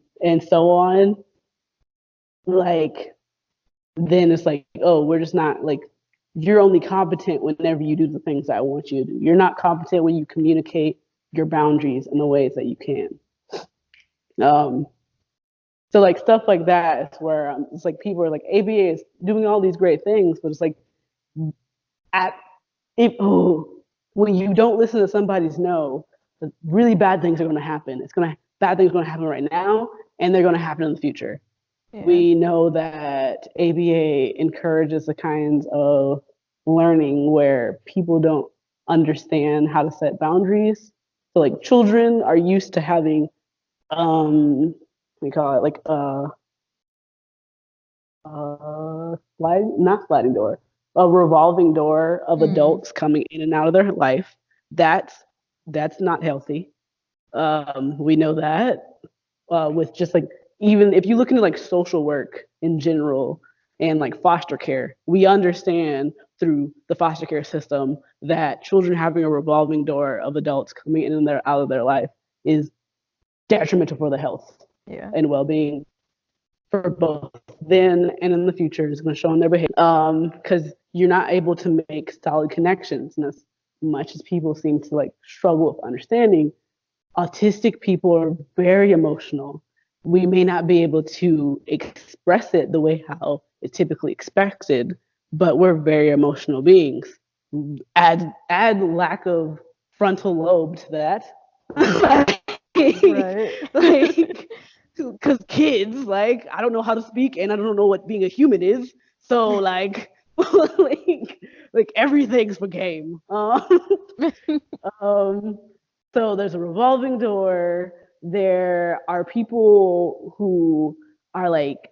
so on, like then it's like, oh, we're just not like, you're only competent whenever you do the things I want you to do. You're not competent when you communicate your boundaries in the ways that you can. Um, so like stuff like that is where it's like people are like, ABA is doing all these great things, but it's like at if when you don't listen to somebody's no, really bad things are going to happen. Bad things are going to happen right now, and they're going to happen in the future. Yeah. We know that ABA encourages the kinds of learning where people don't understand how to set boundaries. So like children are used to having we call it like not sliding door, a revolving door of adults coming in and out of their life. That's that's not healthy. We know that with just like, even if you look into like social work in general and like foster care, we understand through the foster care system that children having a revolving door of adults coming in and out of their life is detrimental for their health and well-being for both then and in the future. Is going to show in their behavior because you're not able to make solid connections. And as much as people seem to like struggle with understanding, autistic people are very emotional. We may not be able to express it the way how it's typically expected, but we're very emotional beings. Add lack of frontal lobe to that. Right. Like, because kids, like, I don't know how to speak and I don't know what being a human is. So like, like everything's for game. Um, so there's a revolving door. There are people who are like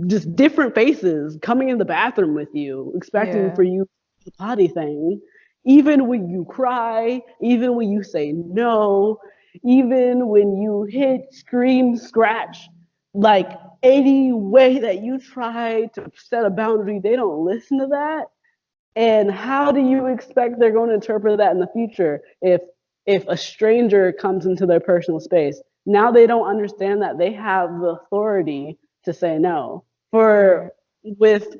just different faces coming in the bathroom with you, expecting for you to do the potty thing. Even when you cry, even when you say no, even when you hit, scream, scratch, like any way that you try to set a boundary, they don't listen to that. And how do you expect they're going to interpret that in the future if a stranger comes into their personal space? Now they don't understand that they have the authority to say no. For with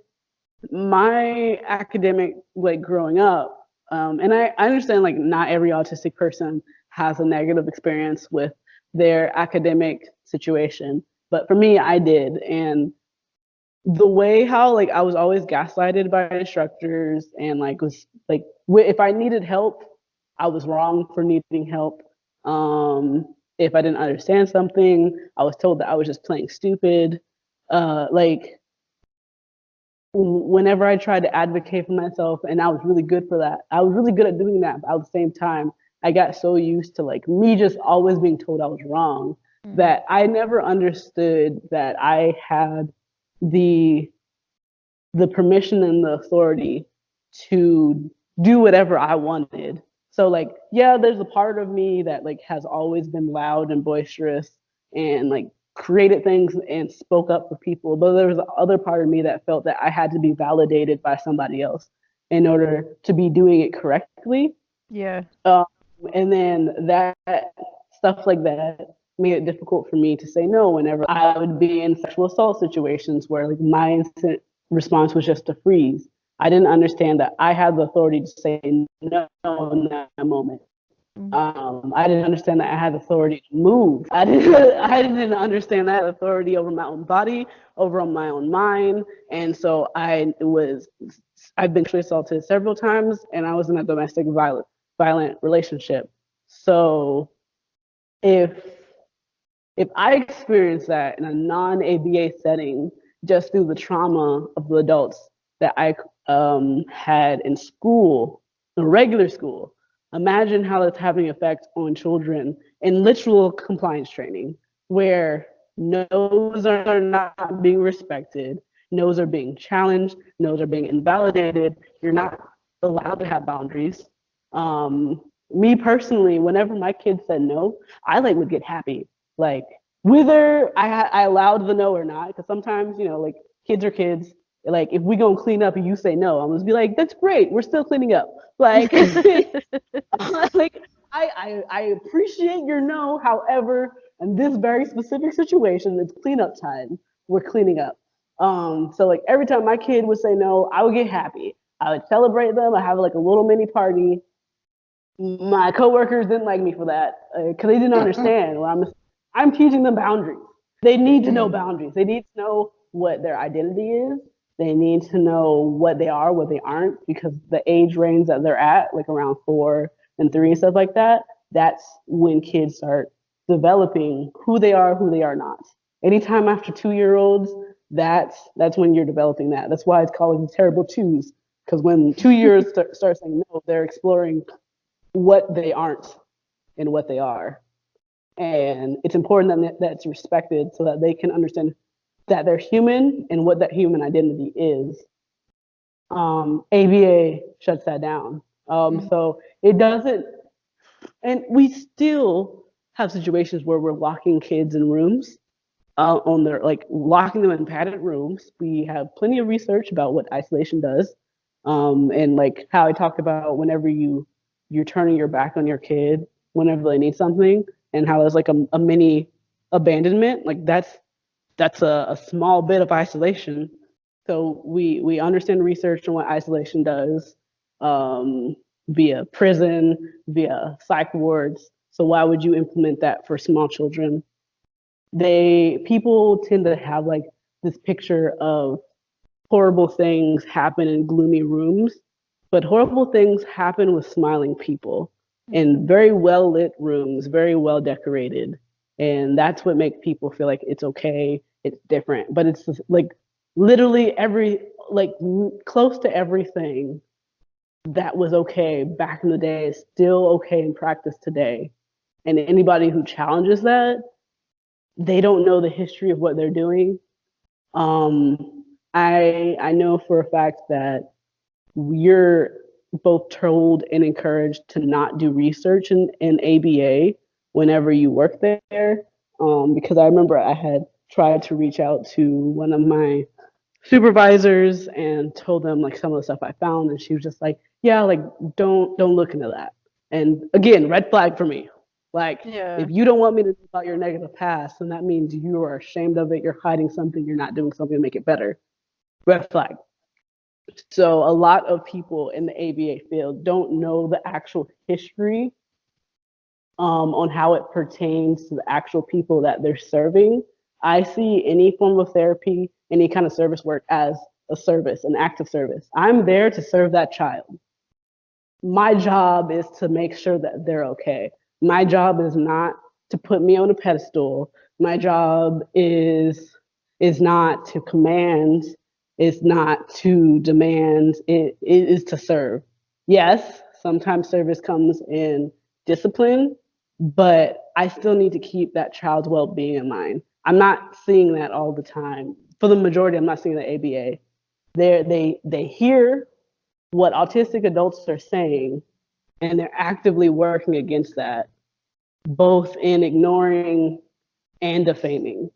my academic like growing up, and I understand like not every autistic person has a negative experience with their academic situation, but for me, I did, and the way how like I was always gaslighted by instructors and like was like if I needed help, I was wrong for needing help. If I didn't understand something, I was told that I was just playing stupid. Like whenever I tried to advocate for myself, and I was really good for that. I was really good at doing that, but at the same time, I got so used to like me just always being told I was wrong that I never understood that I had the the permission and the authority to do whatever I wanted. So like, yeah, there's a part of me that like has always been loud and boisterous and like created things and spoke up for people, but there was the other part of me that felt that I had to be validated by somebody else in order to be doing it correctly. Yeah. Um, and then that stuff like that made it difficult for me to say no whenever I would be in sexual assault situations where like my instant response was just to freeze. I didn't understand that I had the authority to say no in that moment. I didn't understand that I had authority to move. I didn't understand that authority over my own body, over my own mind. And so I've been sexually assaulted several times and I was in a domestic violent relationship. So if if I experienced that in a non-ABA setting just through the trauma of the adults that I had in school, in regular school, imagine how that's having effect on children in literal compliance training, where no's are not being respected, no's are being challenged, no's are being invalidated. You're not allowed to have boundaries. Me personally, whenever my kids said no, I like would get happy. Like whether I allowed the no or not, because sometimes like kids are kids. Like if we gonna clean up and you say no, I'm gonna be like, that's great. We're still cleaning up. Like, like I appreciate your no. However, in this very specific situation, it's cleanup time. We're cleaning up. So like every time my kid would say no, I would get happy. I would celebrate them. I have like a little mini party. My coworkers didn't like me for that because they didn't understand. Well, I'm teaching them boundaries. They need to know boundaries. They need to know what their identity is. They need to know what they are, what they aren't, because the age range that they're at, like around 4 and 3 and stuff like that, that's when kids start developing who they are, who they are not. Anytime after 2-year-olds, that's when you're developing that. That's why it's called the terrible twos, because when 2 years start saying no, they're exploring what they aren't and what they are. And it's important that that's respected so that they can understand that they're human and what that human identity is. ABA shuts that down. So it doesn't, and we still have situations where we're locking kids in rooms on their like locking them in padded rooms. We have plenty of research about what isolation does, and like how I talked about whenever you're turning your back on your kid whenever they need something, and how there's like a mini abandonment. Like that's a small bit of isolation. So we understand research on what isolation does via prison, via psych wards. So why would you implement that for small children? People tend to have like this picture of horrible things happen in gloomy rooms, but horrible things happen with smiling people in very well lit rooms, very well decorated. And that's what makes people feel like it's okay, it's different. But it's just, like literally like close to everything that was okay back in the day is still okay in practice today. And anybody who challenges that, they don't know the history of what they're doing. I know for a fact that you're both told and encouraged to not do research in ABA whenever you work there. Because I remember I had tried to reach out to one of my supervisors and told them like some of the stuff I found, and she was just like, "Yeah, like don't look into that." And again, red flag for me. Like, Yeah. if you don't want me to know about your negative past, then that means you are ashamed of it. You're hiding something. You're not doing something to make it better. Red flag. So a lot of people in the ABA field don't know the actual history on how it pertains to the actual people that they're serving. I see any form of therapy, any kind of service work as a service, an act of service. I'm there to serve that child. My job is to make sure that they're okay. My job is not to put me on a pedestal. My job is not to command, is not to demand, it is to serve. Yes, sometimes service comes in discipline, but I still need to keep that child's well-being in mind. I'm not seeing that all the time. For the majority, I'm not seeing the ABA. They hear what autistic adults are saying, and they're actively working against that, both in ignoring and defaming.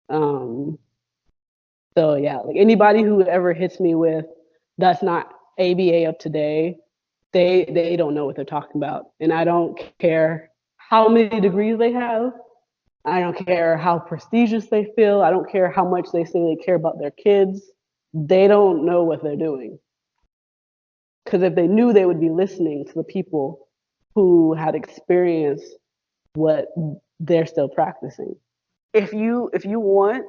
Um, so yeah, like anybody who ever hits me with that's not ABA up today, they don't know what they're talking about, and I don't care how many degrees they have. I don't care how prestigious they feel. I don't care how much they say they care about their kids. They don't know what they're doing. Because if they knew, they would be listening to the people who had experienced what they're still practicing. If you want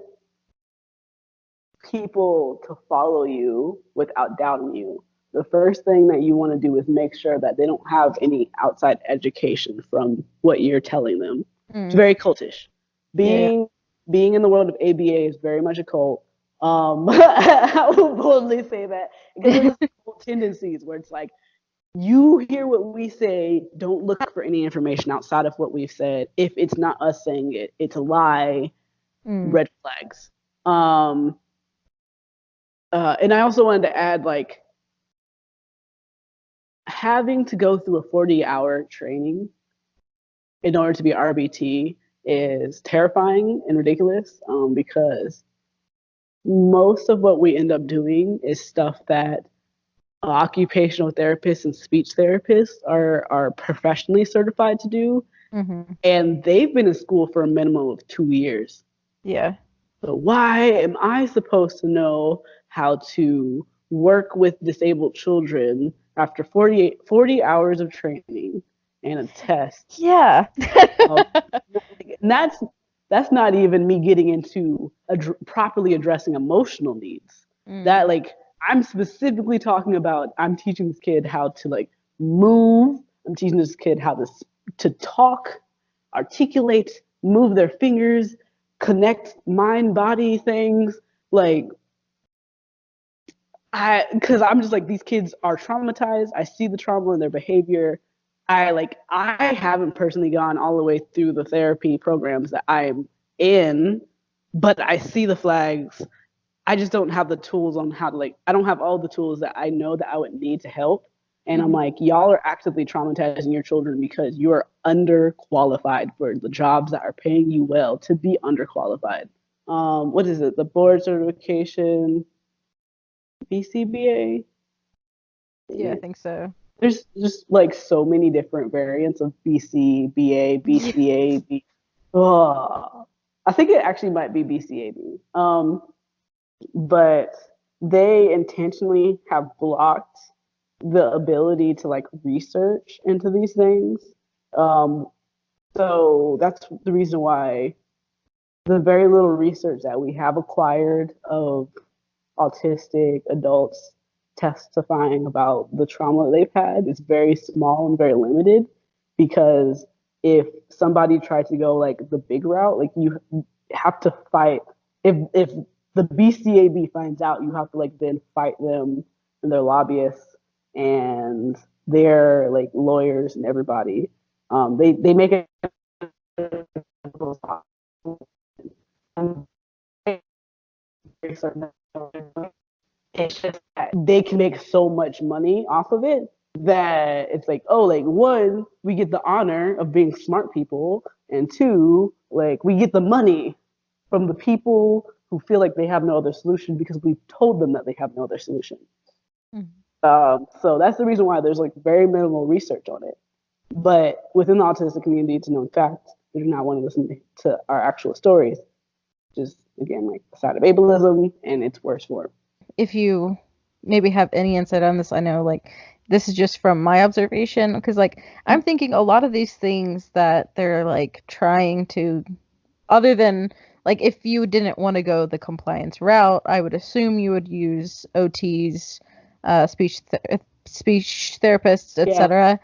people to follow you without doubting you, the first thing that you want to do is make sure that they don't have any outside education from what you're telling them. It's Mm. very cultish. Yeah. Being in the world of ABA is very much a cult. I will boldly say that because there's cult tendencies where it's like you hear what we say, don't look for any information outside of what we've said. If it's not us saying it, it's a lie, Mm. red flags. Um, and I also wanted to add, like, having to go through a 40-hour training in order to be RBT is terrifying and ridiculous because most of what we end up doing is stuff that occupational therapists and speech therapists are professionally certified to do, Mm-hmm. and they've been in school for a minimum of 2 years. Yeah. So why am I supposed to know how to work with disabled children after 40 hours of training and a test? Yeah. Of, and that's not even me getting into properly addressing emotional needs. Mm. That like I'm specifically talking about. I'm teaching this kid how to like move. I'm teaching this kid how to talk, articulate, move their fingers, connect mind body things. Like because I'm just like these kids are traumatized. I see the trauma in their behavior. I haven't personally gone all the way through the therapy programs that I'm in, but I see the flags. I just don't have the tools on how to like I don't have all the tools that I know that I would need to help. And I'm Mm-hmm. like, y'all are actively traumatizing your children because you are underqualified for the jobs that are paying you well to be underqualified. What is it? The board certification, BCBA. Yeah, I think so. There's just like so many different variants of BC, BA, Yeah. BCA, Oh, I think it actually might be BCAB. But they intentionally have blocked the ability to like research into these things. Um, so that's the reason why the very little research that we have acquired of autistic adults testifying about the trauma they've had is very small and very limited because if somebody tried to go like the big route, like you have to fight. If the BCAB finds out, you have to like then fight them and their lobbyists and their like lawyers and everybody. They make it it's just that they can make so much money off of it that it's like, oh, like one, we get the honor of being smart people, and two, like we get the money from the people who feel like they have no other solution because we've told them that they have no other solution. Mm. So that's the reason why there's like very minimal research on it. But within the autistic community, it's a known fact they're not want to listen to our actual stories. Just again, like the side of ableism and its worst form. If you maybe have any insight on this, I know like this is just from my observation because like I'm thinking a lot of these things that they're like trying to, other than like if you didn't want to go the compliance route, I would assume you would use OTs, speech therapists, Yeah. etc.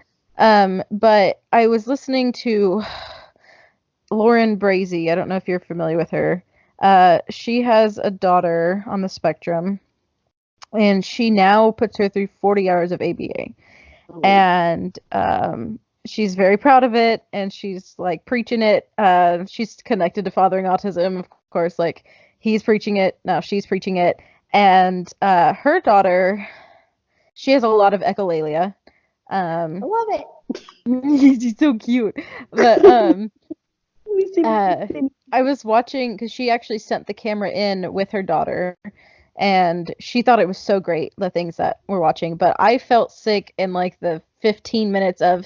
But I was listening to Lauren Brazy. I don't know if you're familiar with her. She has a daughter on the spectrum, and she now puts her through 40 hours of ABA. Oh, And she's very proud of it, and she's like preaching it. She's connected to Fathering Autism, of course, like he's preaching it, now she's preaching it. And her daughter, she has a lot of echolalia. I Um, love it. she's so cute. But We see uh, me. I was watching because she actually sent the camera in with her daughter, and she thought it was so great, the things that we're watching. But I felt sick in like the 15 minutes of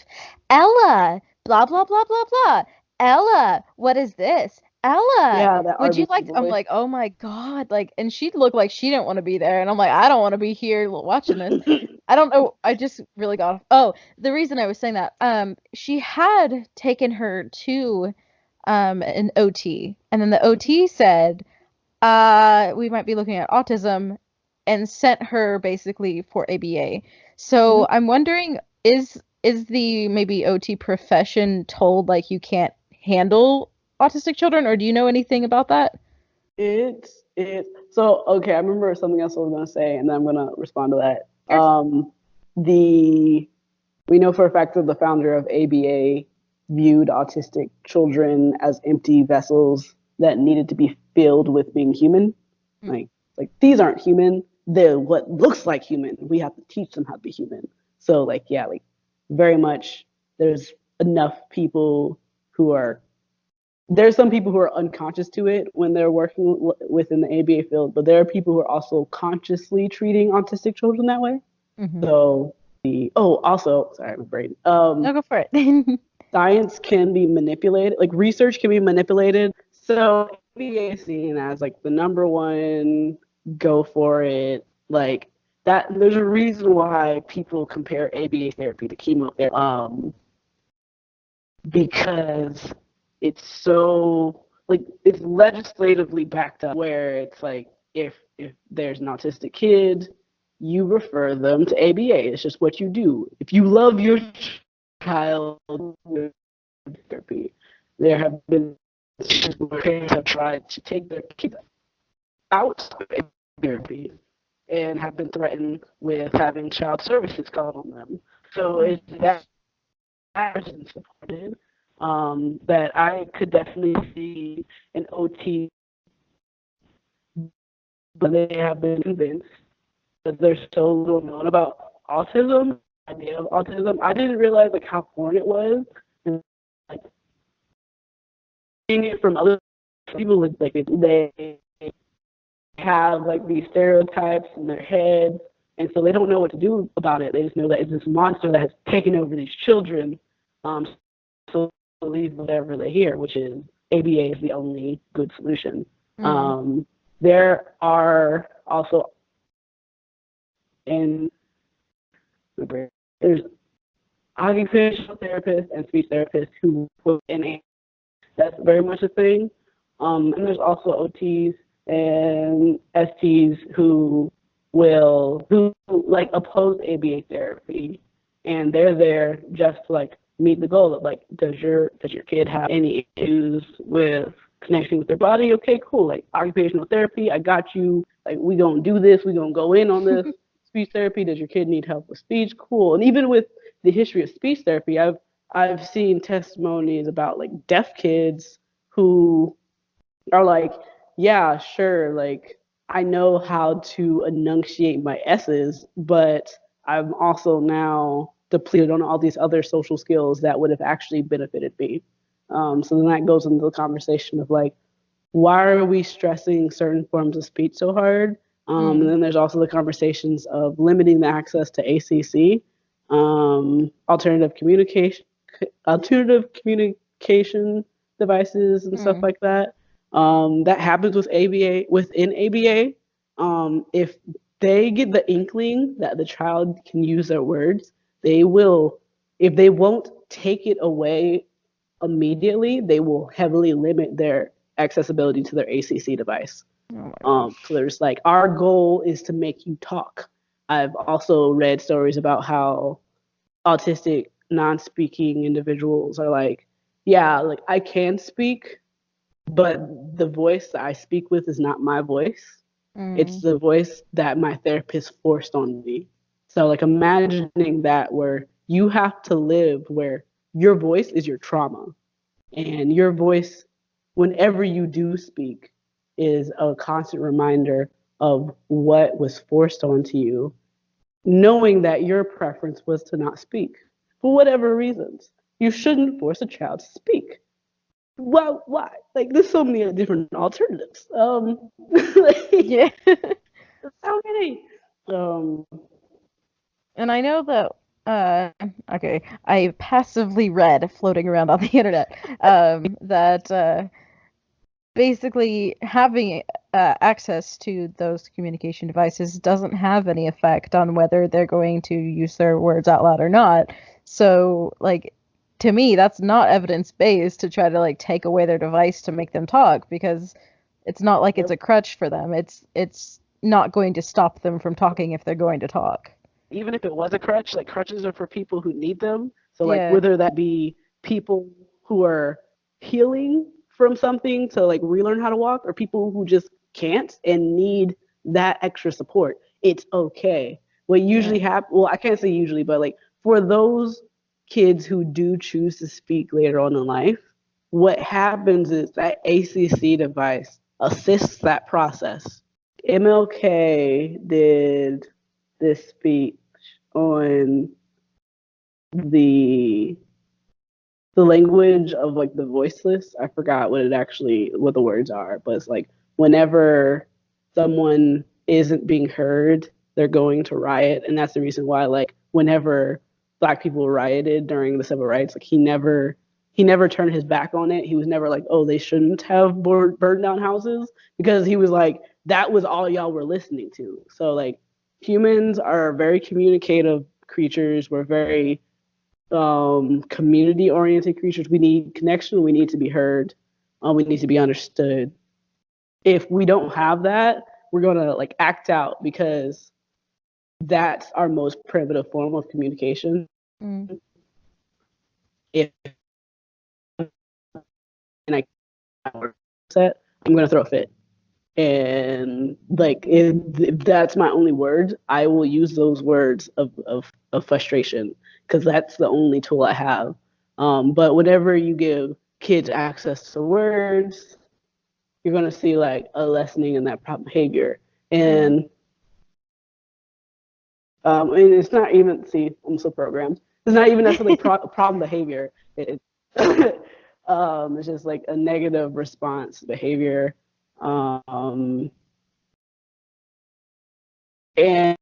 Ella, blah, blah, blah, blah, blah. Ella, what is this? Ella, Yeah, that would you RBC like? I'm voice. like, oh my God. Like, and she looked like she didn't want to be there. And I'm like, I don't want to be here watching this. I don't know. I just really got off. Oh, the reason I was saying that, she had taken her to an OT, and then the OT said, we might be looking at autism, and sent her basically for ABA. Mhm. So I'm wondering, is the maybe OT profession told like you can't handle autistic children, or do you know anything about that? So okay. I remember something else I was gonna say, and then I'm gonna respond to that. Sure. The We know for a fact that the founder of ABA viewed autistic children as empty vessels that needed to be filled with being human. Like these aren't human. They're what looks like human. We have to teach them how to be human. So like yeah, like very much there's enough people who are there's some people who are unconscious to it when they're working within the ABA field, but there are people who are also consciously treating autistic children that way. Mm-hmm. So also, sorry, my brain. No, go for it. Science can be manipulated, like research can be manipulated. So ABA is seen as like the number one, go for it. Like that, there's a reason why people compare ABA therapy to chemotherapy. Because it's so like it's legislatively backed up where it's like if there's an autistic kid, you refer them to ABA. It's just what you do. If you love your child, therapy. There have been where parents have tried to take their kids out of therapy and have been threatened with having child services called on them. So it's that isn't supported. That I could definitely see an OT, but they have been convinced that there's so little known about autism, idea of autism. I didn't realize like how foreign it was, and like seeing it from other people, like they have like these stereotypes in their heads, and so they don't know what to do about it. They just know that it's this monster that has taken over these children. So believe whatever they hear, which is ABA is the only good solution. Mm. There are also in there's occupational therapists and speech therapists who put in a that's very much a thing. And there's also OTs and STs who like oppose ABA therapy, and they're there just to like meet the goal of like, does your kid have any issues with connecting with their body? Okay, cool. Like occupational therapy, I got you. Like we gonna do this. We gonna go in on this. Speech therapy. Does your kid need help with speech? Cool. And even with the history of speech therapy, I've seen testimonies about like deaf kids who are like, yeah, sure, like I know how to enunciate my S's, but I'm also now depleted on all these other social skills that would have actually benefited me. So then that goes into the conversation of like, why are we stressing certain forms of speech so hard? And Mm. then there's also the conversations of limiting the access to ACC, alternative communication alternative communication devices and stuff like that. That happens with ABA within ABA. If they get the inkling that the child can use their words, they will. If they won't take it away immediately, they will heavily limit their accessibility to their ACC device. So there's like, our goal is to make you talk. I've also read stories about how autistic non-speaking individuals are like, yeah, like I can speak, but the voice that I speak with is not my voice. It's the voice that my therapist forced on me. So like imagining that, where you have to live where your voice is your trauma, and your voice, whenever you do speak, is a constant reminder of what was forced onto you, knowing that your preference was to not speak for whatever reasons. You shouldn't force a child to speak. Well, why? Like, there's so many different alternatives. Like, Yeah. so many. Um, And I know that okay, I passively read floating around on the internet that basically having access to those communication devices doesn't have any effect on whether they're going to use their words out loud or not. So, like, to me, that's not evidence-based to try to like take away their device to make them talk, because it's not like it's a crutch for them. It's not going to stop them from talking if they're going to talk. Even if it was a crutch, like crutches are for people who need them. So like, Yeah. whether that be people who are healing from something to like relearn how to walk, or people who just can't and need that extra support, it's okay. What usually Yeah. happens, well, I can't say usually, but like for those kids who do choose to speak later on in life, what happens is that ACC device assists that process. MLK did this speech on the the language of like the voiceless. I forgot what the words are, but it's like, whenever someone isn't being heard, they're going to riot, and that's the reason why, like, whenever Black people rioted during the civil rights, like he never turned his back on it. He was never like, oh, they shouldn't have burned down houses, because he was like, that was all y'all were listening to. So like, humans are very communicative creatures. We're very community oriented creatures. We need connection. We need to be heard. We need to be understood. If we don't have that, we're gonna like act out, because that's our most primitive form of communication. Mm. If and I set, I'm gonna throw a fit. And like, if that's my only words, I will use those words of frustration, because that's the only tool I have. But whenever you give kids access to words, you're going to see like a lessening in that problem behavior. Mm. And it's not even, see, I'm so programmed. It's not even necessarily problem behavior. It's just like a negative response behavior. Um, and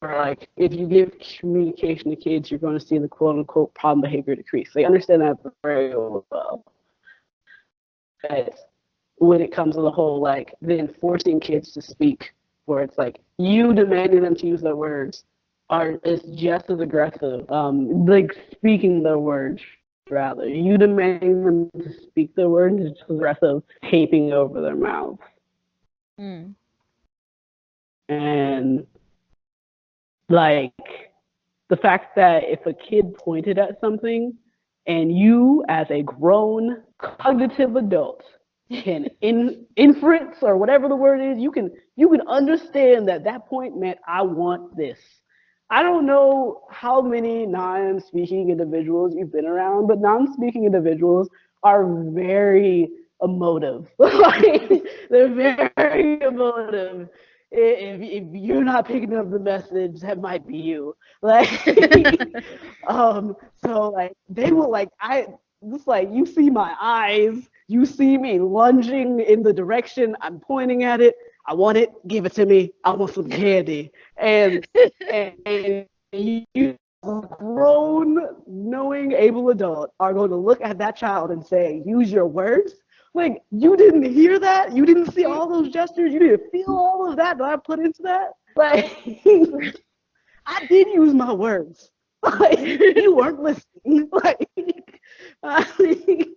like, if you give communication to kids, you're going to see the quote unquote problem behavior decrease. They understand that very well. But when it comes to the whole like then forcing kids to speak, where it's like you demanding them to use their words, are is just as aggressive. Like speaking their words, rather, you demanding them to speak their words is just as aggressive taping over their mouth. Mm. And like, the fact that if a kid pointed at something and you as a grown cognitive adult can inference, or whatever the word is, you can understand that that point meant I want this. I don't know how many non-speaking individuals you've been around, but non-speaking individuals are very emotive. Like, they're very emotive. If you're not picking up the message, that might be you. Like, so like, they will like, I just like, you see my eyes, you see me lunging in the direction I'm pointing at it. I want it, give it to me. I want some candy. And you grown, knowing, able adult are going to look at that child and say, use your words. Like, you didn't hear that? You didn't see all those gestures? You didn't feel all of that I put into that? Like, I did use my words. Like, you weren't listening. Like, I think,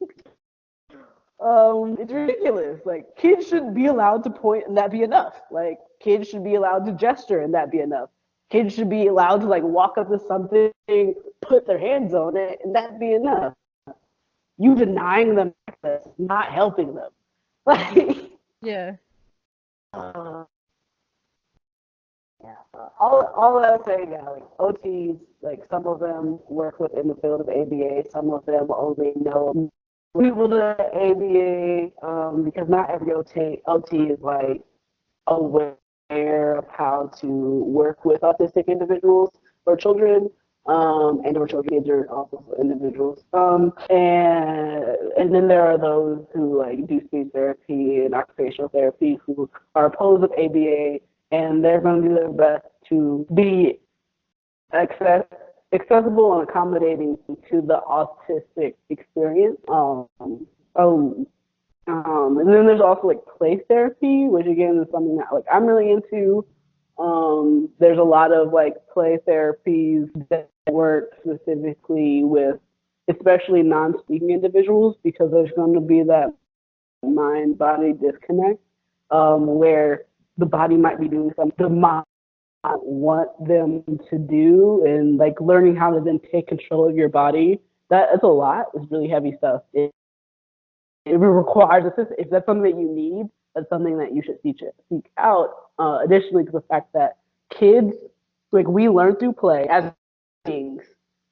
it's ridiculous. Like, kids should be allowed to point and that be enough. Like, kids should be allowed to gesture and that be enough. Kids should be allowed to like walk up to something, put their hands on it, and that be enough. You denying them access, not helping them. Like, Yeah. yeah. All I would say, yeah, like OTs, like some of them work within the field of ABA, some of them only know people to ABA, because not every OT is like aware of how to work with autistic individuals or children, and or children kids are also individuals. And then there are those who like do speech therapy and occupational therapy who are opposed of ABA, and they're going to do their best to be accessible and accommodating to the autistic experience. Oh, and then there's also like play therapy, which again is something that like I'm really into. There's a lot of like play therapies that work specifically with especially non-speaking individuals because there's going to be that mind-body disconnect, where the body might be doing something the mind want them to do, and like learning how to then take control of your body. That's a lot. It's really heavy stuff. It requires assistance. If that's something that you need, that's something that you should seek out. Additionally, to the fact that kids, like we learn through play as beings,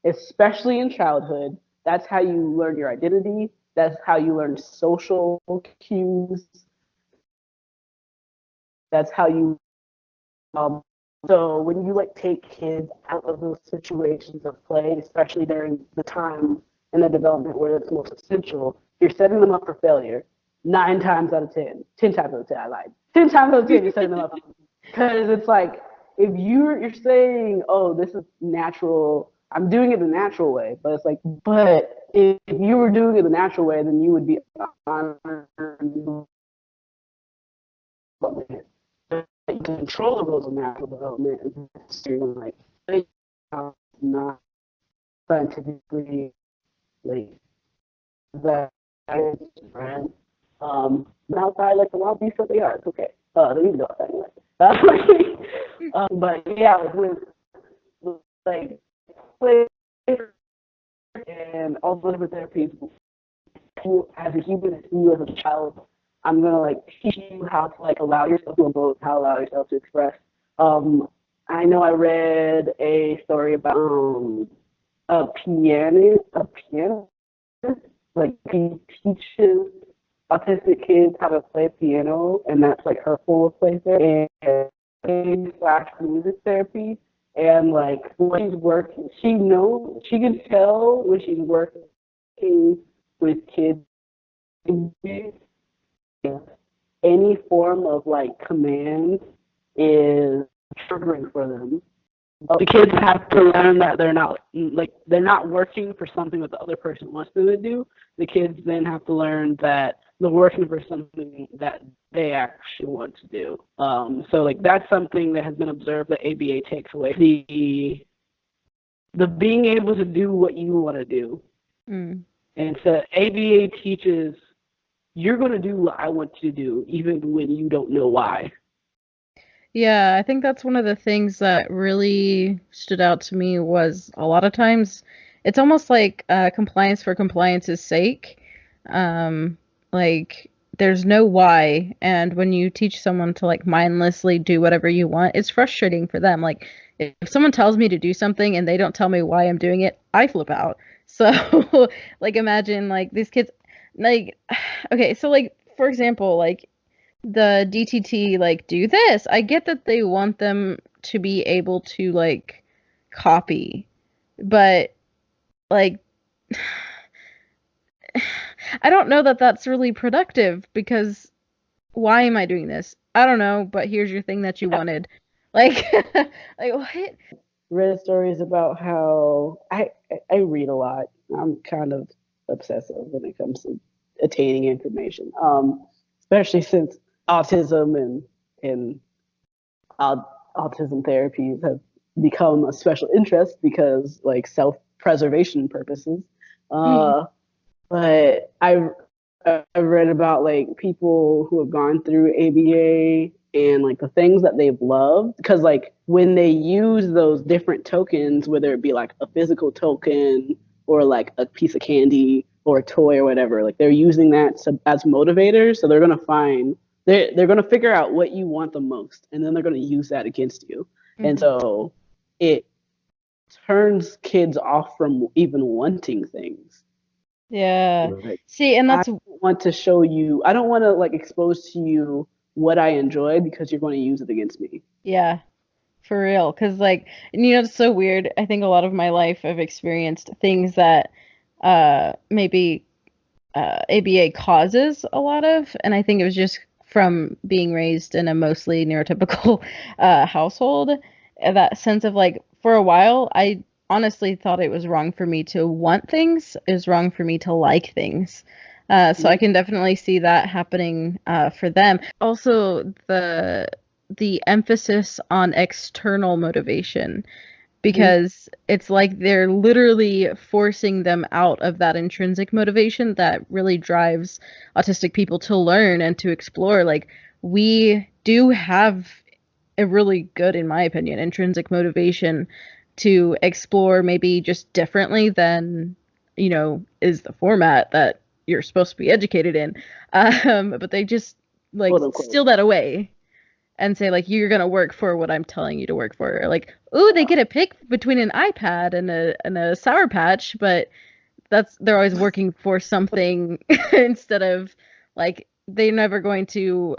especially in childhood. That's how you learn your identity. That's how you learn social cues. That's how you. So when you like take kids out of those situations of play, especially during the time in the development where it's most essential, you're setting them up for failure. 9 times out of 10, 10 times out of 10, I lied. 10 times out of 10, you're setting them up because it's like if you're saying, "Oh, this is natural," I'm doing it the natural way, but it's like, but if you were doing it the natural way, then you would be honoring you control the rules of natural development and steering like not scientifically like that brand. Outside like the wild beasts that they are, it's okay. They need to go outside anyway. But yeah, with like play and all the different therapies, you as a human, you as a child, I'm gonna like teach you how to like allow yourself to emote, how to allow yourself to express. I know I read a story about a pianist, like he teaches autistic kids how to play piano, and that's like her full of play therapy and slash music therapy. And like when she's working, she can tell when she's working with kids. Any form of like command is triggering for them. The kids have to learn that they're not working for something that the other person wants them to do. The kids then have to learn that they're working for something that they actually want to do. So like that's something that has been observed that ABA takes away the being able to do what you want to do. And so ABA teaches you're going to do what I want you to do, even when you don't know why. Yeah, I think that's one of the things that really stood out to me was a lot of times it's almost like compliance for compliance's sake. Like there's no why, and when you teach someone to like mindlessly do whatever you want, it's frustrating for them. Like if someone tells me to do something and they don't tell me why I'm doing it, I flip out. So like imagine like these kids like okay, so like for example, like the DTT like do this. I get that they want them to be able to like copy, but like I don't know that that's really productive because why am I doing this? I don't know, but here's your thing that you wanted. Like like what? read stories about how I read a lot. I'm kind of obsessive when it comes to attaining information, especially since autism and autism therapies have become a special interest because like self-preservation purposes. Uh, but I've read about like people who have gone through ABA and like the things that they've loved because like when they use those different tokens, whether it be like a physical token or like a piece of candy or a toy or whatever, like they're using that as motivators. So they're gonna find they're gonna figure out what you want the most, and then they're gonna use that against you. And so it turns kids off from even wanting things. Yeah. Like, See, and I that's want to show you, I don't want to like expose to you what I enjoy because you're going to use it against me. yeah, for real. 'Cause like, and you know, it's so weird. I think a lot of my life I've experienced things that maybe ABA causes a lot of, and I think it was just from being raised in a mostly neurotypical household. That sense of like, for a while, I honestly thought it was wrong for me to want things. It was wrong for me to like things. So I can definitely see that happening for them. Also, the emphasis on external motivation because it's like they're literally forcing them out of that intrinsic motivation that really drives autistic people to learn and to explore. Like, we do have a really good, in my opinion, intrinsic motivation to explore maybe just differently than, you know, is the format that you're supposed to be educated in. But they just like Quote unquote. steal that away and say like you're gonna work for what I'm telling you to work for. Or like, ooh, they get a pick between an iPad and a Sour Patch, but they're always working for something instead of like they're never going to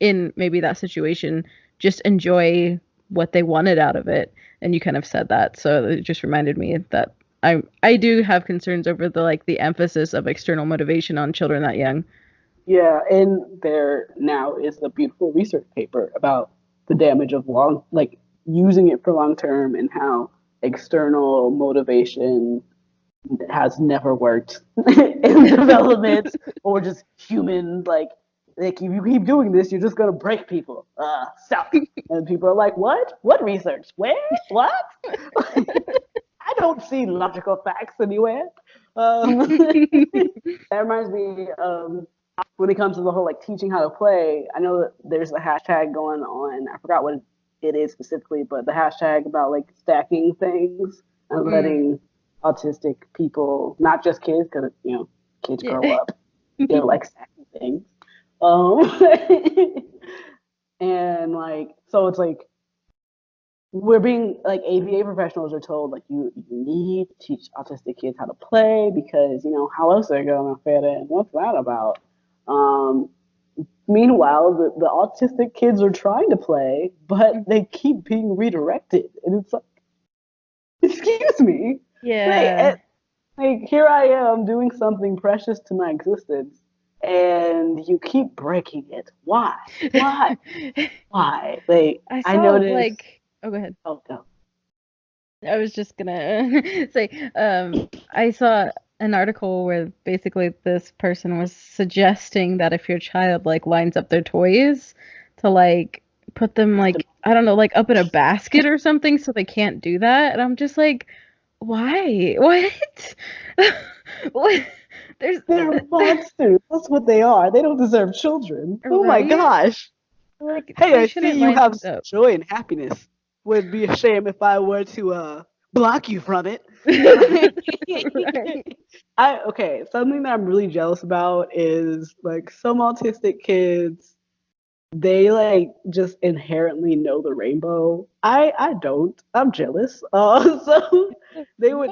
in maybe that situation just enjoy what they wanted out of it. And you kind of said that, so it just reminded me that I do have concerns over the like the emphasis of external motivation on children that young. Yeah, and there now is a beautiful research paper about the damage of like using it for long term and how external motivation has never worked in development or just human like if you keep doing this, you're just gonna break people. Suck. And people are like, what? What research? Where? What? I don't see logical facts anywhere. That reminds me when it comes to the whole like teaching how to play. I know that there's a hashtag going on. I forgot what it is specifically, but the hashtag about like stacking things and letting autistic people, not just kids, because you know kids grow up, they're like stacking things. Um, and like so, it's like we're being like ABA professionals are told like you need to teach autistic kids how to play because you know how else are they gonna fit in? What's that about? Um, Meanwhile, the autistic kids are trying to play, but they keep being redirected, and it's like, excuse me, Yeah. like here I am doing something precious to my existence, and you keep breaking it. Why? Why? Why? Like I I saw noticed. like oh go ahead. Oh no. I was just gonna say, I saw an article where basically this person was suggesting that if your child like lines up their toys to like put them like I don't know like up in a basket or something so they can't do that, and I'm just like, why? What? What? There's They're monsters. That's what they are. They don't deserve children. Oh my right? gosh. Like Hey, they I see shouldn't you line have things up. joy and happiness. Would be a shame if I were to block you from it. Right. I okay, something that I'm really jealous about is like some autistic kids, they like just inherently know the rainbow. I don't. I'm jealous. So they would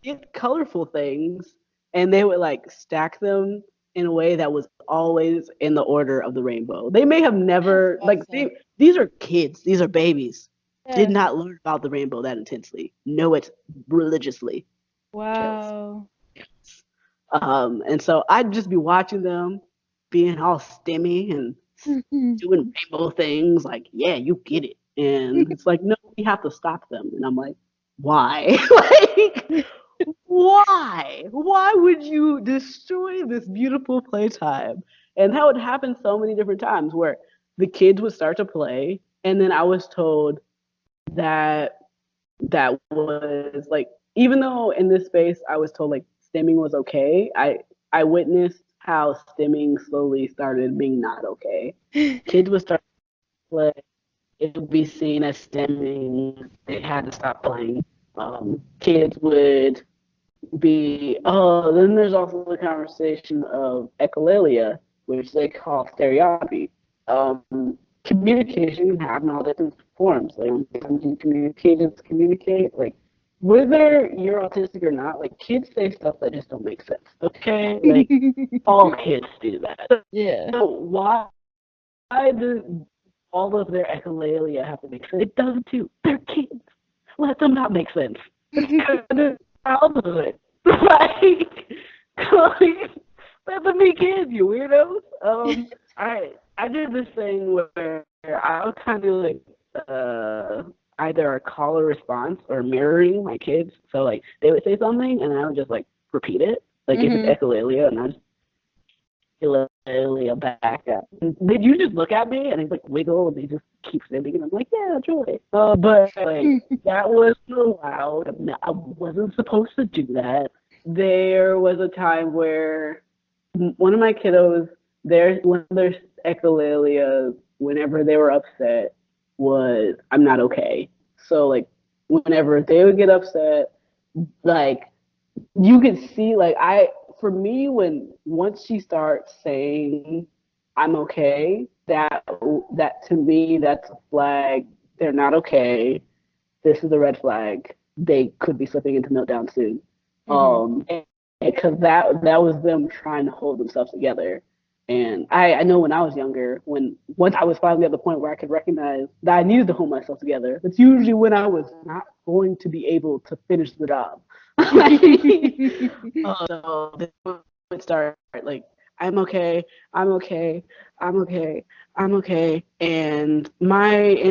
get colorful things and they would like stack them in a way that was always in the order of the rainbow. They may have That's never like awesome. these are kids, these are babies. Did Yeah. not learn about the rainbow that intensely. Know it religiously. Jealous. Wow. And so I'd just be watching them being all stimmy and doing rainbow things like, yeah, you get it. And it's like, no, we have to stop them. And I'm like, why? Like, why? Why would you destroy this beautiful playtime? And that would happen so many different times where the kids would start to play, and then I was told that that was like, even though in this space I was told like stimming was okay, I witnessed how stimming slowly started being not okay. Kids would start to play, it would be seen as stimming, they had to stop playing. Kids would be, oh, then there's also the conversation of echolalia, which they call stereotypy. Communication can happen in all different forms. Like sometimes communicate, like whether you're autistic or not, like kids say stuff that just don't make sense. Okay, like all kids do that. Yeah. So why do all of their echolalia have to make sense? It does too. They're kids. Let them not make sense. It's kind of childhood. Like, let them be kids, you weirdos. I did this thing where I was kind of like either a call or response or mirroring my kids. So like they would say something and I would just like repeat it. Like if it's echolalia and I just echolalia back up. Did you just look at me and they like wiggle and they just keep sitting and I'm like, yeah, truly. But like that wasn't allowed. I wasn't supposed to do that. There was a time where one of my kiddos, one of their echolalia, whenever they were upset, was I'm not okay. So like whenever they would get upset, like you could see like for me when once she starts saying I'm okay, that to me that's a flag. They're not okay. This is a red flag. They could be slipping into meltdown soon. Because that was them trying to hold themselves together. And I know when I was younger, once I was finally at the point where I could recognize that I needed to hold myself together, that's usually when I was not going to be able to finish the job. So they would start like, I'm okay, I'm okay, I'm okay, I'm okay. And my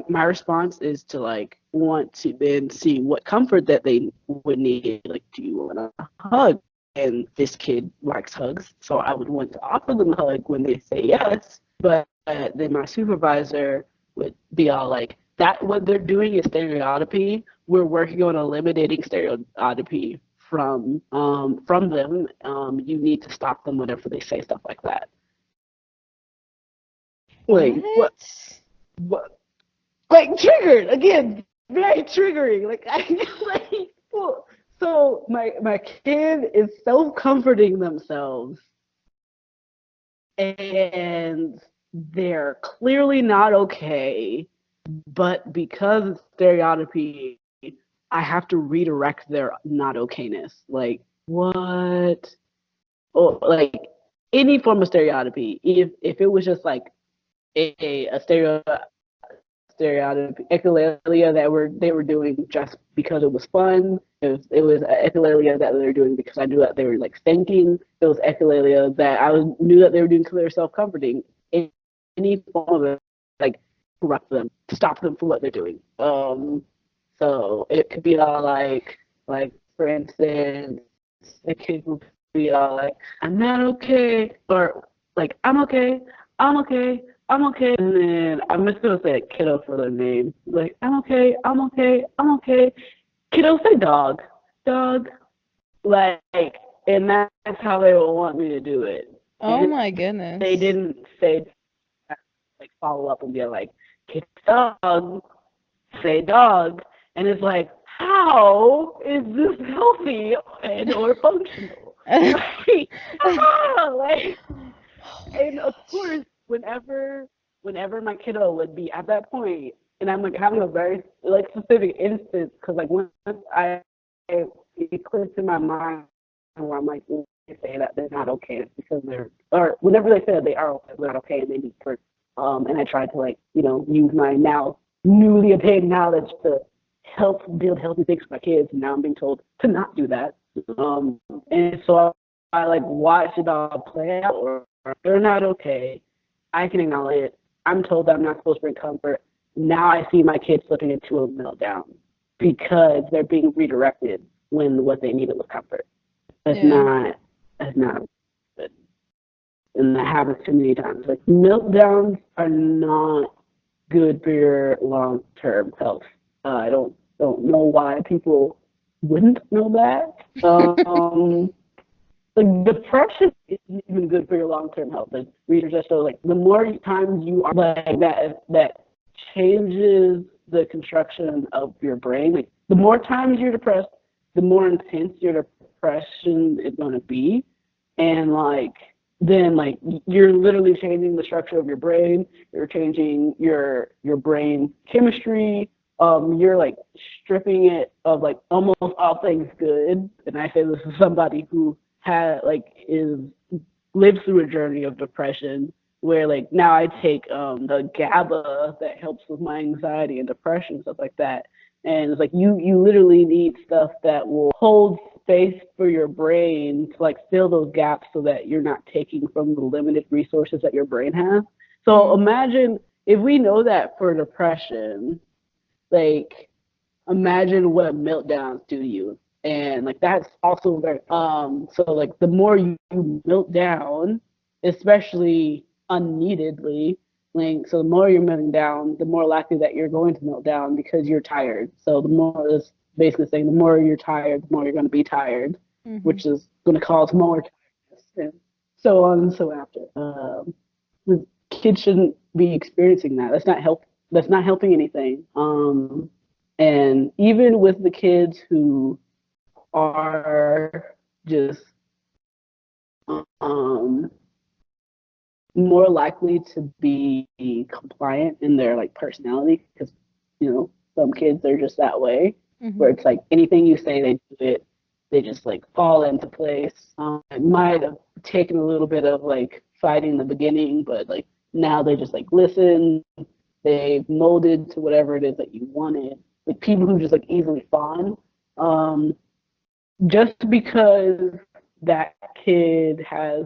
response is to like want to then see what comfort that they would need. Like, do you want a hug? And this kid likes hugs, so I would want to offer them a hug when they say yes. But then my supervisor would be all like, that what they're doing is stereotypy. We're working on eliminating stereotypy from them. You need to stop them whenever they say stuff like that. Like what? Like triggered again, very triggering. Like I like. So my kid is self comforting themselves, and they're clearly not okay. But because it's stereotypy, I have to redirect their not okayness. Like what? Or like any form of stereotypy. If it was just like a stereotype echolalia that they were doing just because it was fun. It was echolalia that they were doing because I knew that they were like thinking. It was echolalia that knew that they were doing because they were self comforting. Any form of it, like corrupt them, stop them from what they're doing. So it could be all like for instance, it could be all like I'm not okay or like I'm okay, I'm okay, I'm okay. And then I'm just gonna say kiddo for their name. Like, I'm okay, I'm okay, I'm okay. Kiddo, say dog. Dog. Like, and that's how they would want me to do it. Oh And my goodness. they didn't say, like, follow up and be like, kiddo, dog, say dog. And it's like, how is this healthy and or functional? Like, and of course, whenever my kiddo would be at that point, and I'm like having a very like specific instance, because like once it clicks in my mind where I'm like, they say that they're not okay, it's because or whenever they say that they are okay, they're not okay, and they need support. And I tried to like use my now newly obtained knowledge to help build healthy things for my kids, and now I'm being told to not do that. And so I like watch it all play out, or they're not okay. I can acknowledge it. I'm told that I'm not supposed to bring comfort. now I see my kids slipping into a meltdown because they're being redirected when what they needed was comfort. That's not good. And that happens too many times. Like meltdowns are not good for your long-term health. I don't know why people wouldn't know that. Like depression isn't even good for your long-term health. Like research just shows, like the more times you are like that changes the construction of your brain. Like the more times you're depressed, the more intense your depression is going to be, and like then like you're literally changing the structure of your brain. You're changing your brain chemistry. You're like stripping it of like almost all things good. And I say this is somebody who had like is lived through a journey of depression where like now I take the GABA that helps with my anxiety and depression, stuff like that. And it's like you literally need stuff that will hold space for your brain to like fill those gaps so that you're not taking from the limited resources that your brain has. So imagine if we know that for depression, like imagine what meltdowns do to you. And like that's also very so like the more you melt down, especially unneededly, like so the more you're melting down, the more likely that you're going to melt down because you're tired. So the more it's basically saying the more you're tired, the more you're going to be tired, which is going to cause more tiredness and so on and so after. The kids shouldn't be experiencing that. That's not help. That's not helping anything. And even with the kids who are just um, more likely to be compliant in their like personality, because you know some kids are just that way, where it's like anything you say, they do it. They just like fall into place. It might have taken a little bit of like fighting in the beginning, but like now they just like listen. They've molded to whatever it is that you wanted. Like people who just like easily fawn. Just because that kid has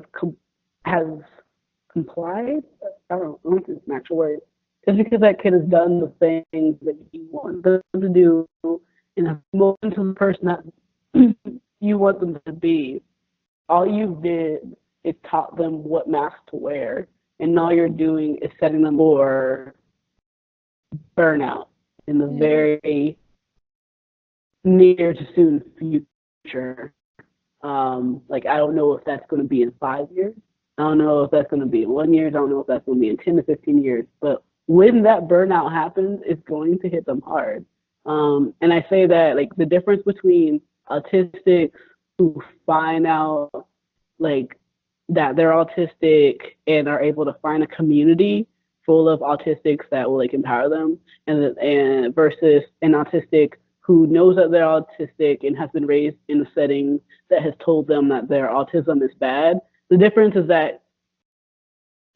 complied, I don't think it's an actual word. Just because that kid has done the things that you want them to do and have moved into the person that you want them to be, all you did is taught them what mask to wear, and all you're doing is setting them for burnout in the very near to soon future. Like I don't know if that's going to be in 5 years. I don't know if that's going to be in 1 year. I don't know if that's going to be in 10 to 15 years. But when that burnout happens, it's going to hit them hard. And I say that like the difference between autistics who find out like that they're autistic and are able to find a community full of autistics that will like empower them, and versus an autistic who knows that they're autistic and has been raised in a setting that has told them that their autism is bad. The difference is that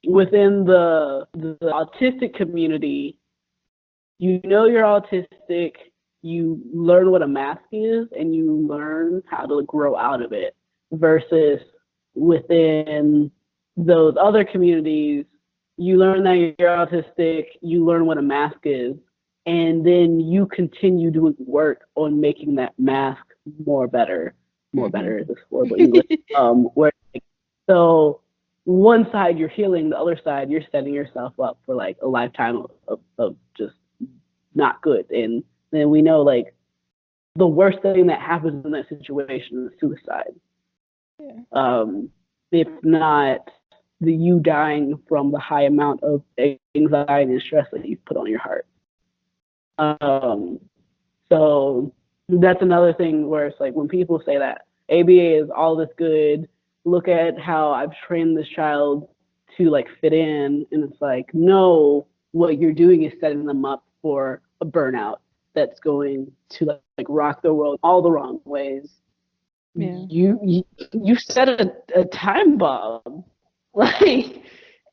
within the autistic community, you know you're autistic, you learn what a mask is, and you learn how to grow out of it. Versus within those other communities, you learn that you're autistic, you learn what a mask is, and then you continue doing work on making that mask more better. More better is this horrible English. Where so one side you're healing, the other side you're setting yourself up for like a lifetime of just not good. And then we know like the worst thing that happens in that situation is suicide. If not the you dying from the high amount of anxiety and stress that you've put on your heart. So that's another thing where it's like when people say that ABA is all this good, look at how I've trained this child to like fit in, and it's like, no, what you're doing is setting them up for a burnout that's going to like rock the world all the wrong ways. Yeah. You set a time bomb, like,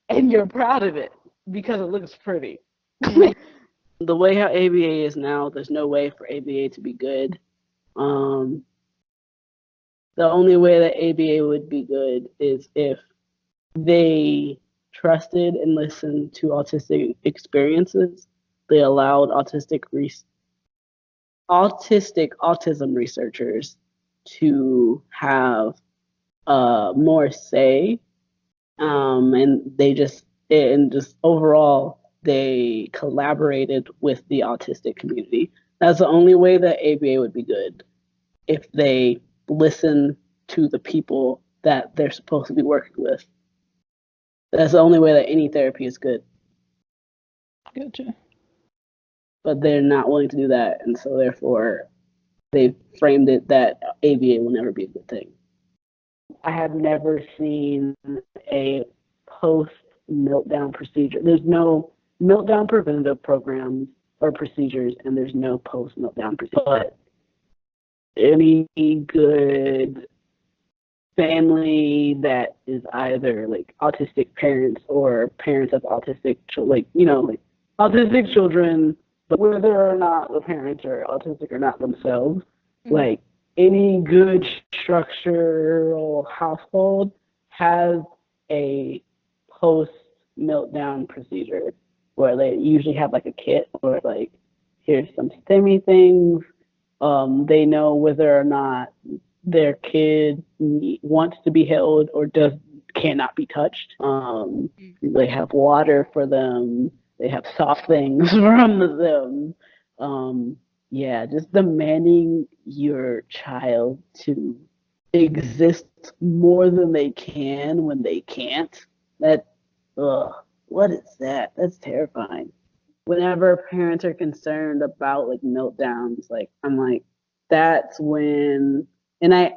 and you're proud of it because it looks pretty. The way how ABA is now, there's no way for ABA to be good. The only way that ABA would be good is if they trusted and listened to autistic experiences they allowed autism researchers to have more say, and just overall they collaborated with the autistic community. That's the only way that ABA would be good, if they listen to the people that they're supposed to be working with. That's the only way that any therapy is good. Gotcha. But they're not willing to do that, and so therefore they framed it that ABA will never be a good thing. I have never seen a post meltdown procedure. There's no meltdown preventative programs or procedures, and there's no post meltdown procedure. But any good family that is either like autistic parents or parents of autistic children, like autistic children, but whether or not the parents are autistic or not themselves, like any good structural household has a post meltdown procedure where they usually have like a kit or like, here's some stimmy things. They know whether or not their kid wants to be held or cannot be touched. They have water for them. They have soft things from them. Just demanding your child to exist more than they can when they can't. What is that? That's terrifying. Whenever parents are concerned about like meltdowns, like I'm like, that's when, and I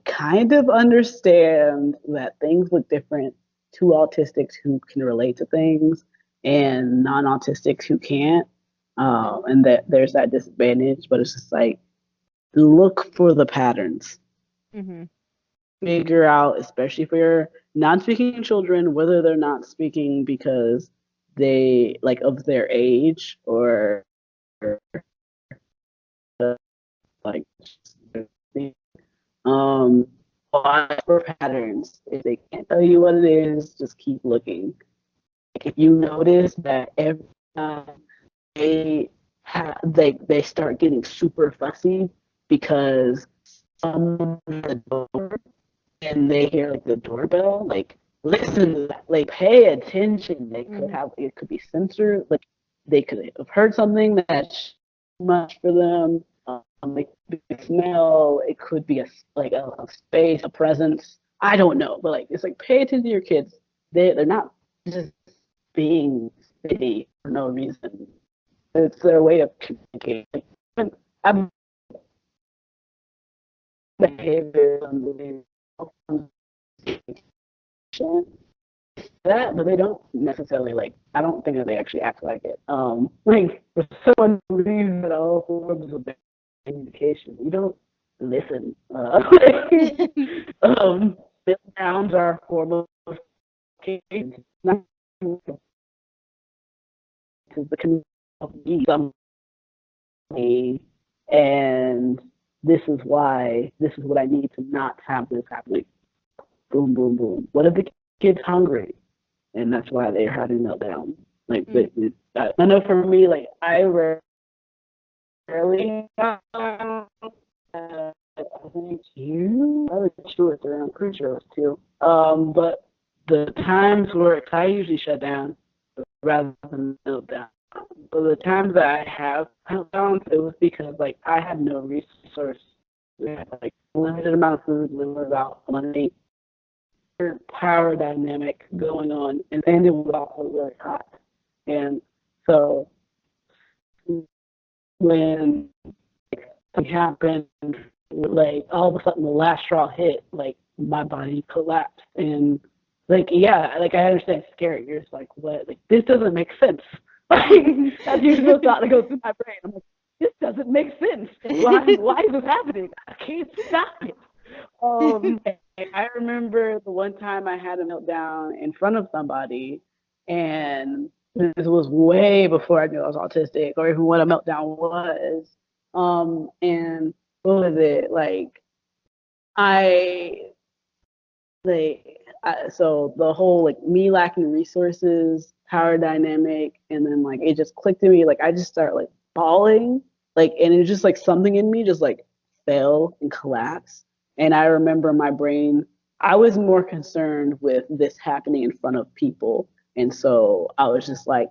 kind of understand that things look different to autistics who can relate to things and non-autistics who can't, and that there's that disadvantage. But it's just like, look for the patterns. Mm-hmm. Figure out, especially for your non-speaking children, whether they're not speaking because they like of their age or like watch for patterns. If they can't tell you what it is, just keep looking. If you notice that every time they start getting super fussy because someone's at the door and they hear like the doorbell, like listen to that, like pay attention. They could have, it could be censored, like they could have heard something that's too much for them. It could be a smell, it could be a space, a presence. I don't know, but like it's like pay attention to your kids. They're not just being silly for no reason. It's their way of communicating. I'm behavior that, but they don't necessarily like. I don't think that they actually act like it. Like for someone who believes in all forms of communication, you don't listen. Meltdowns are a form of communication. Not to the community, somebody, and this is what I need to not have this happening. Boom, boom, boom. What if the kid's hungry? And that's why they're having meltdown. Like, I know for me, like, I rarely, I think you, I was sure it's around, I'm pretty sure it was two. But the times where I usually shut down rather than meltdown. But the times that I have meltdowns, it was because, like, I had no resource. We had, like, limited amount of food, limited amount of money, power dynamic going on, and it was also really hot. And so when something happened, like all of a sudden the last straw hit, like my body collapsed. And like, yeah, like I understand it's scary. You're just like, what? Like, this doesn't make sense. Like, that's usually the thought that goes through my brain. I'm like, this doesn't make sense. Why is this happening? I can't stop it. I remember the one time I had a meltdown in front of somebody, and this was way before I knew I was autistic or even what a meltdown was. And what was it like? I like So the whole like me lacking resources, power dynamic, and then like it just clicked to me. Like I just start like bawling, like, and it's just like something in me just like fell and collapsed. And I remember my brain. I was more concerned with this happening in front of people, and so I was just like,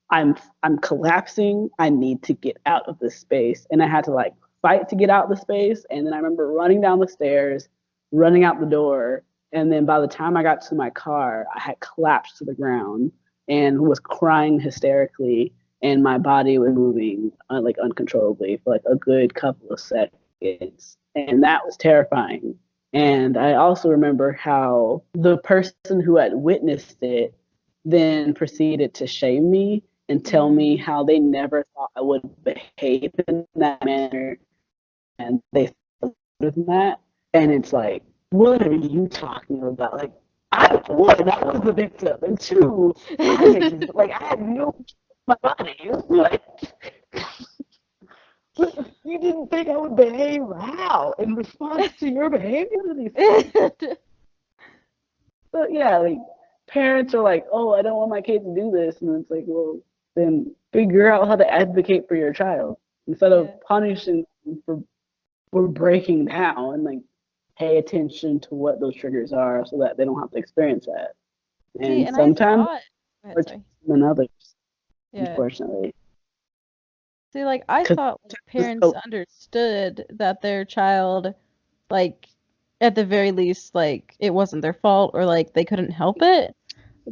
I'm collapsing. I need to get out of this space, and I had to like fight to get out of the space. And then I remember running down the stairs, running out the door, and then by the time I got to my car, I had collapsed to the ground and was crying hysterically, and my body was moving like uncontrollably for like a good couple of seconds, and that was terrifying. And I also remember how the person who had witnessed it then proceeded to shame me and tell me how they never thought I would behave in that manner, and they thought than that. And it's like, what are you talking about? Like, one, I was the victim, and two, I had no my body. Like, you didn't think I would behave how in response to your behavior? But yeah, like parents are like, oh, I don't want my kid to do this, and it's like, well, then figure out how to advocate for your child instead of punishing them for breaking down, and like pay attention to what those triggers are so that they don't have to experience that. See, And and I sometimes thought, more sorry. than others, Yeah. unfortunately. See, like I thought like, parents understood that their child, like at the very least, like it wasn't their fault or like they couldn't help it.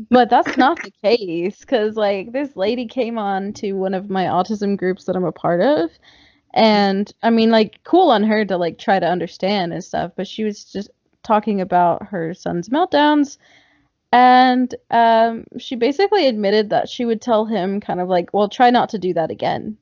But that's not the case, because like this lady came on to one of my autism groups that I'm a part of, and I mean like cool on her to like try to understand and stuff, but she was just talking about her son's meltdowns, and she basically admitted that she would tell him kind of like, well, try not to do that again.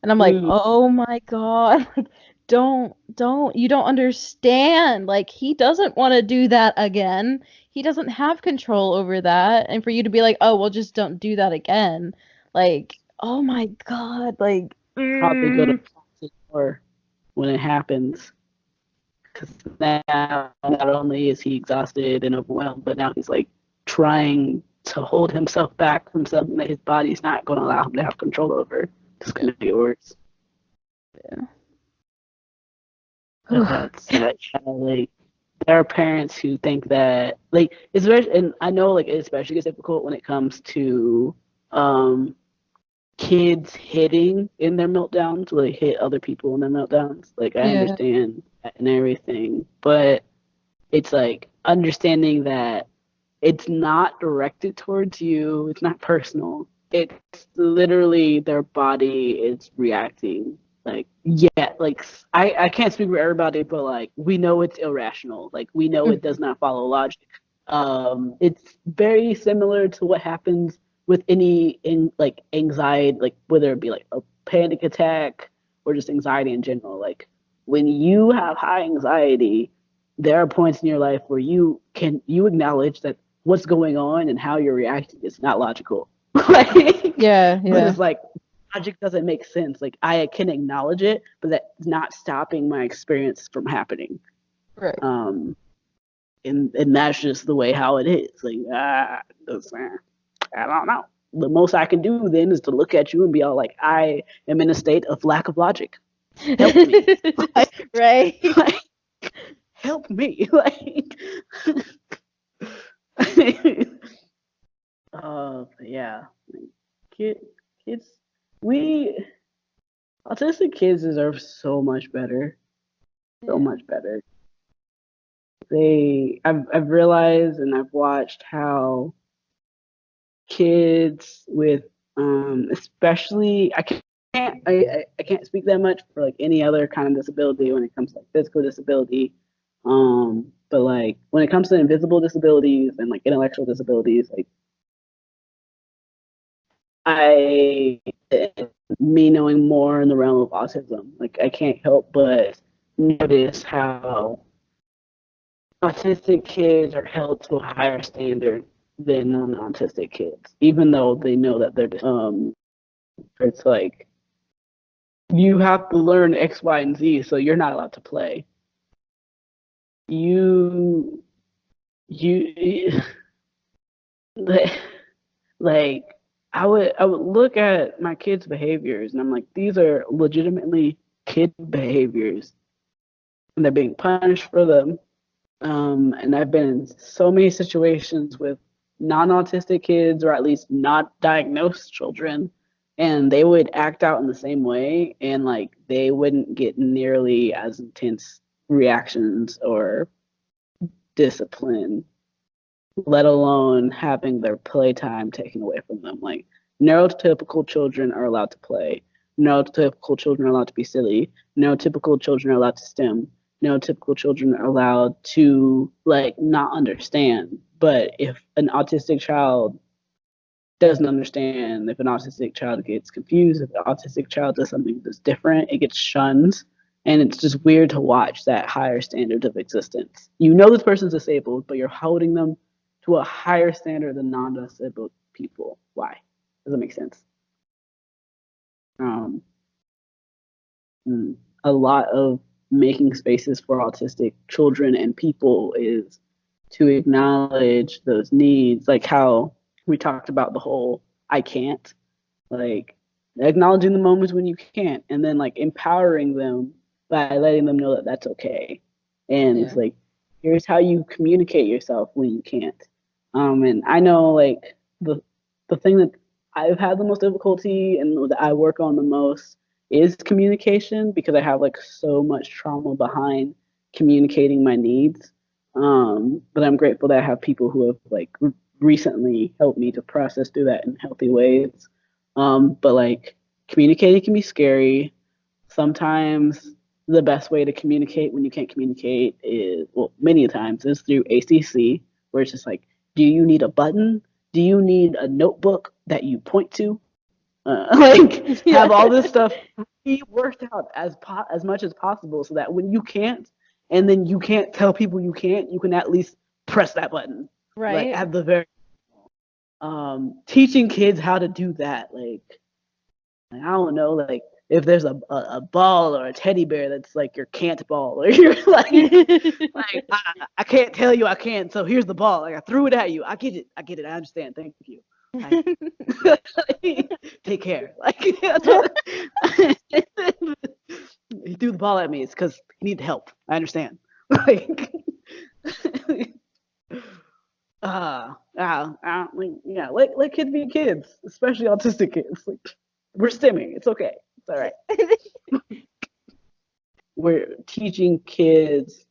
And I'm like, oh my God, like you don't understand. Like he doesn't want to do that again. He doesn't have control over that. And for you to be like, oh, well, just don't do that again. Like, oh my God, like Probably go to or when it happens, because now not only is he exhausted and overwhelmed, but now he's like trying to hold himself back from something that his body's not going to allow him to have control over. It's going to be worse. Yeah. That's like there are parents who think that like it's very, and I know like it especially gets difficult when it comes to kids hitting in their meltdowns, where they hit other people in their meltdowns. Like I Yeah. understand that and everything, but it's like understanding that it's not directed towards you, it's not personal. It's literally their body is reacting. Like, yeah, like I can't speak for everybody, but like we know it's irrational. Like we know it does not follow logic. It's very similar to what happens with any in like anxiety, like whether it be like a panic attack or just anxiety in general. Like when you have high anxiety, there are points in your life where you acknowledge that what's going on and how you're reacting is not logical. Like, Yeah, but yeah. it's like logic doesn't make sense. Like I can acknowledge it, but that's not stopping my experience from happening. Right. And that's just the way how it is. Like I don't know. The most I can do then is to look at you and be all like, I am in a state of lack of logic. Help me. Right. Like, help me. Like yeah. Kid, kids, we autistic kids deserve so much better. So much better. I've realized and I've watched how kids with especially I can't speak that much for like any other kind of disability when it comes to like physical disability. But like when it comes to invisible disabilities and like intellectual disabilities, like I me knowing more in the realm of autism, like I can't help but notice how autistic kids are held to a higher standard than non-autistic kids, even though they know that they're it's like you have to learn X, Y, and Z, so you're not allowed to play. You you like I would look at my kids' behaviors and I'm like, these are legitimately kid behaviors and they're being punished for them. And I've been in so many situations with non-autistic kids or at least not diagnosed children, and they would act out in the same way, and like they wouldn't get nearly as intense reactions or discipline, let alone having their playtime taken away from them. Like neurotypical children are allowed to play. Neurotypical children are allowed to be silly. Neurotypical children are allowed to stim. Neurotypical children are allowed to like not understand. But if an autistic child doesn't understand, if an autistic child gets confused, if an autistic child does something that's different, it gets shunned. And it's just weird to watch that higher standard of existence. You know this person's disabled, but you're holding them to a higher standard than non-disabled people. Why? Does that make sense? Um, a lot of making spaces for autistic children and people is to acknowledge those needs, like how we talked about the whole I can't, like acknowledging the moments when you can't, and then like empowering them by letting them know that that's okay. And it's like, here's how you communicate yourself when you can't. And I know like the thing that I've had the most difficulty and that I work on the most is communication because I have like so much trauma behind communicating my needs. But I'm grateful that I have people who have like recently helped me to process through that in healthy ways. But like communicating can be scary. Sometimes the best way to communicate when you can't communicate is, well, many times is through ACC, where it's just like, do you need a button? Do you need a notebook that you point to? Like Yeah. have all this stuff be worked out as much as possible, so that when you can't, and then you can't tell people you can't, you can at least press that button. Like Right. at the very teaching kids how to do that, like I don't know, like if there's a ball or a teddy bear that's like your can't ball, or you're like I can't tell you I can't, so here's the ball. Like I threw it at you. I get it, I understand. Thank you. Like, take care. Like that's what, he threw the ball at me. It's because he needed help. I understand. Like like, yeah, let kids be kids, especially autistic kids. Like, we're stimming. It's okay. It's all right. We're teaching kids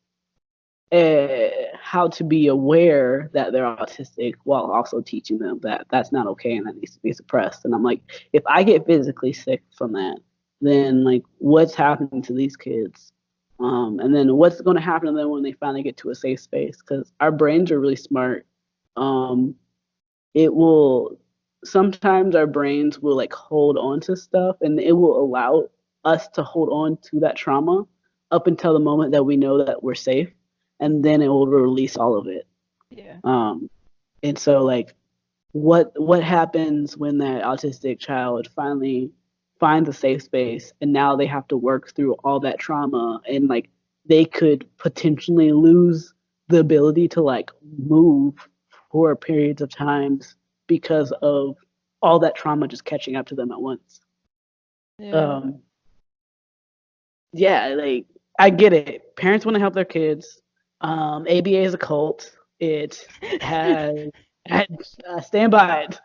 how to be aware that they're autistic while also teaching them that that's not okay and that needs to be suppressed. And I'm like, if I get physically sick from that, then like what's happening to these kids? And then what's going to happen to them when they finally get to a safe space? Because our brains are really smart. Um, it will sometimes our brains will like hold on to stuff and it will allow us to hold on to that trauma up until the moment that we know that we're safe, and then it will release all of it. Yeah. And so like what happens when that autistic child finally finds a safe space and now they have to work through all that trauma, and like they could potentially lose the ability to like move for periods of times because of all that trauma just catching up to them at once. Yeah. um yeah, like I get it, parents want to help their kids. ABA is a cult. It has had stand by it.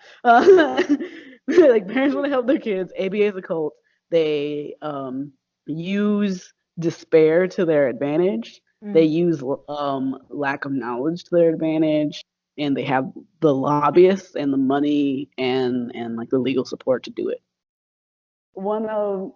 Like parents want to help their kids. ABA is a cult. They use despair to their advantage. They Mm. use lack of knowledge to their advantage, and they have the lobbyists and the money and like the legal support to do it. One of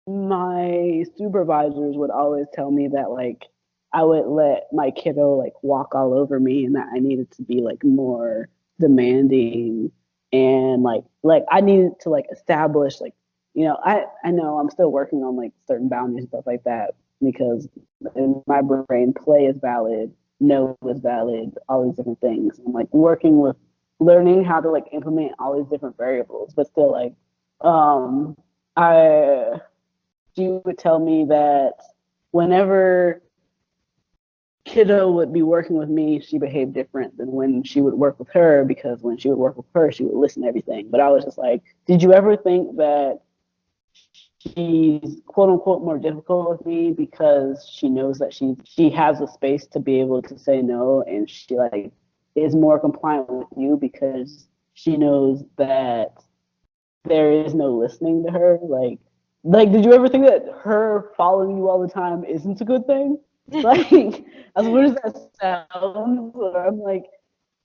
my supervisors would always tell me that like I would let my kiddo like walk all over me, and that I needed to be like more demanding, and like I needed to like establish like, you know, I know I'm still working on like certain boundaries and stuff like that, because in my brain play is valid, no is valid, all these different things. I'm like working with learning how to like implement all these different variables, but still like um I she would tell me that whenever kiddo would be working with me, she behaved different than when she would work with her, because when she would work with her, she would listen to everything. But I was just like, did you ever think that she's quote unquote more difficult with me because she knows that she has a space to be able to say no, and she like is more compliant with you because she knows that there is no listening to her? Like, did you ever think that her following you all the time isn't a good thing? Like, as weird as that sounds, I'm like,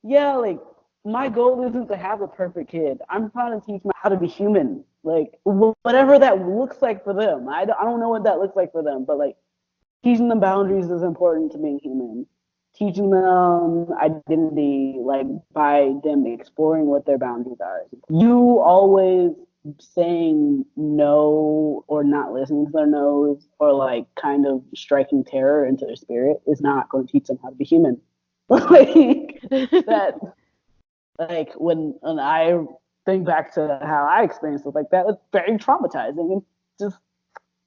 yeah, like my goal isn't to have a perfect kid. I'm trying to teach them how to be human. Like whatever that looks like for them. I don't know what that looks like for them, but like teaching them boundaries is important to being human. Teaching them identity, like by them exploring what their boundaries are. You always saying no or not listening to their no's or like kind of striking terror into their spirit is not going to teach them how to be human. Like that, like when I think back to how I experienced stuff like that, it's very traumatizing and just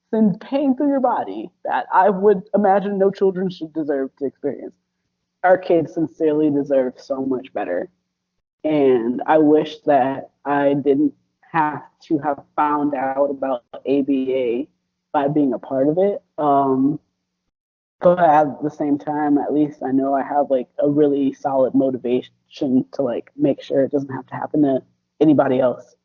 sends pain through your body that I would imagine no children should deserve to experience. Our kids sincerely deserve so much better. And I wish that I didn't have to have found out about ABA by being a part of it. But at the same time, at least I know I have like a really solid motivation to like make sure it doesn't have to happen to anybody else.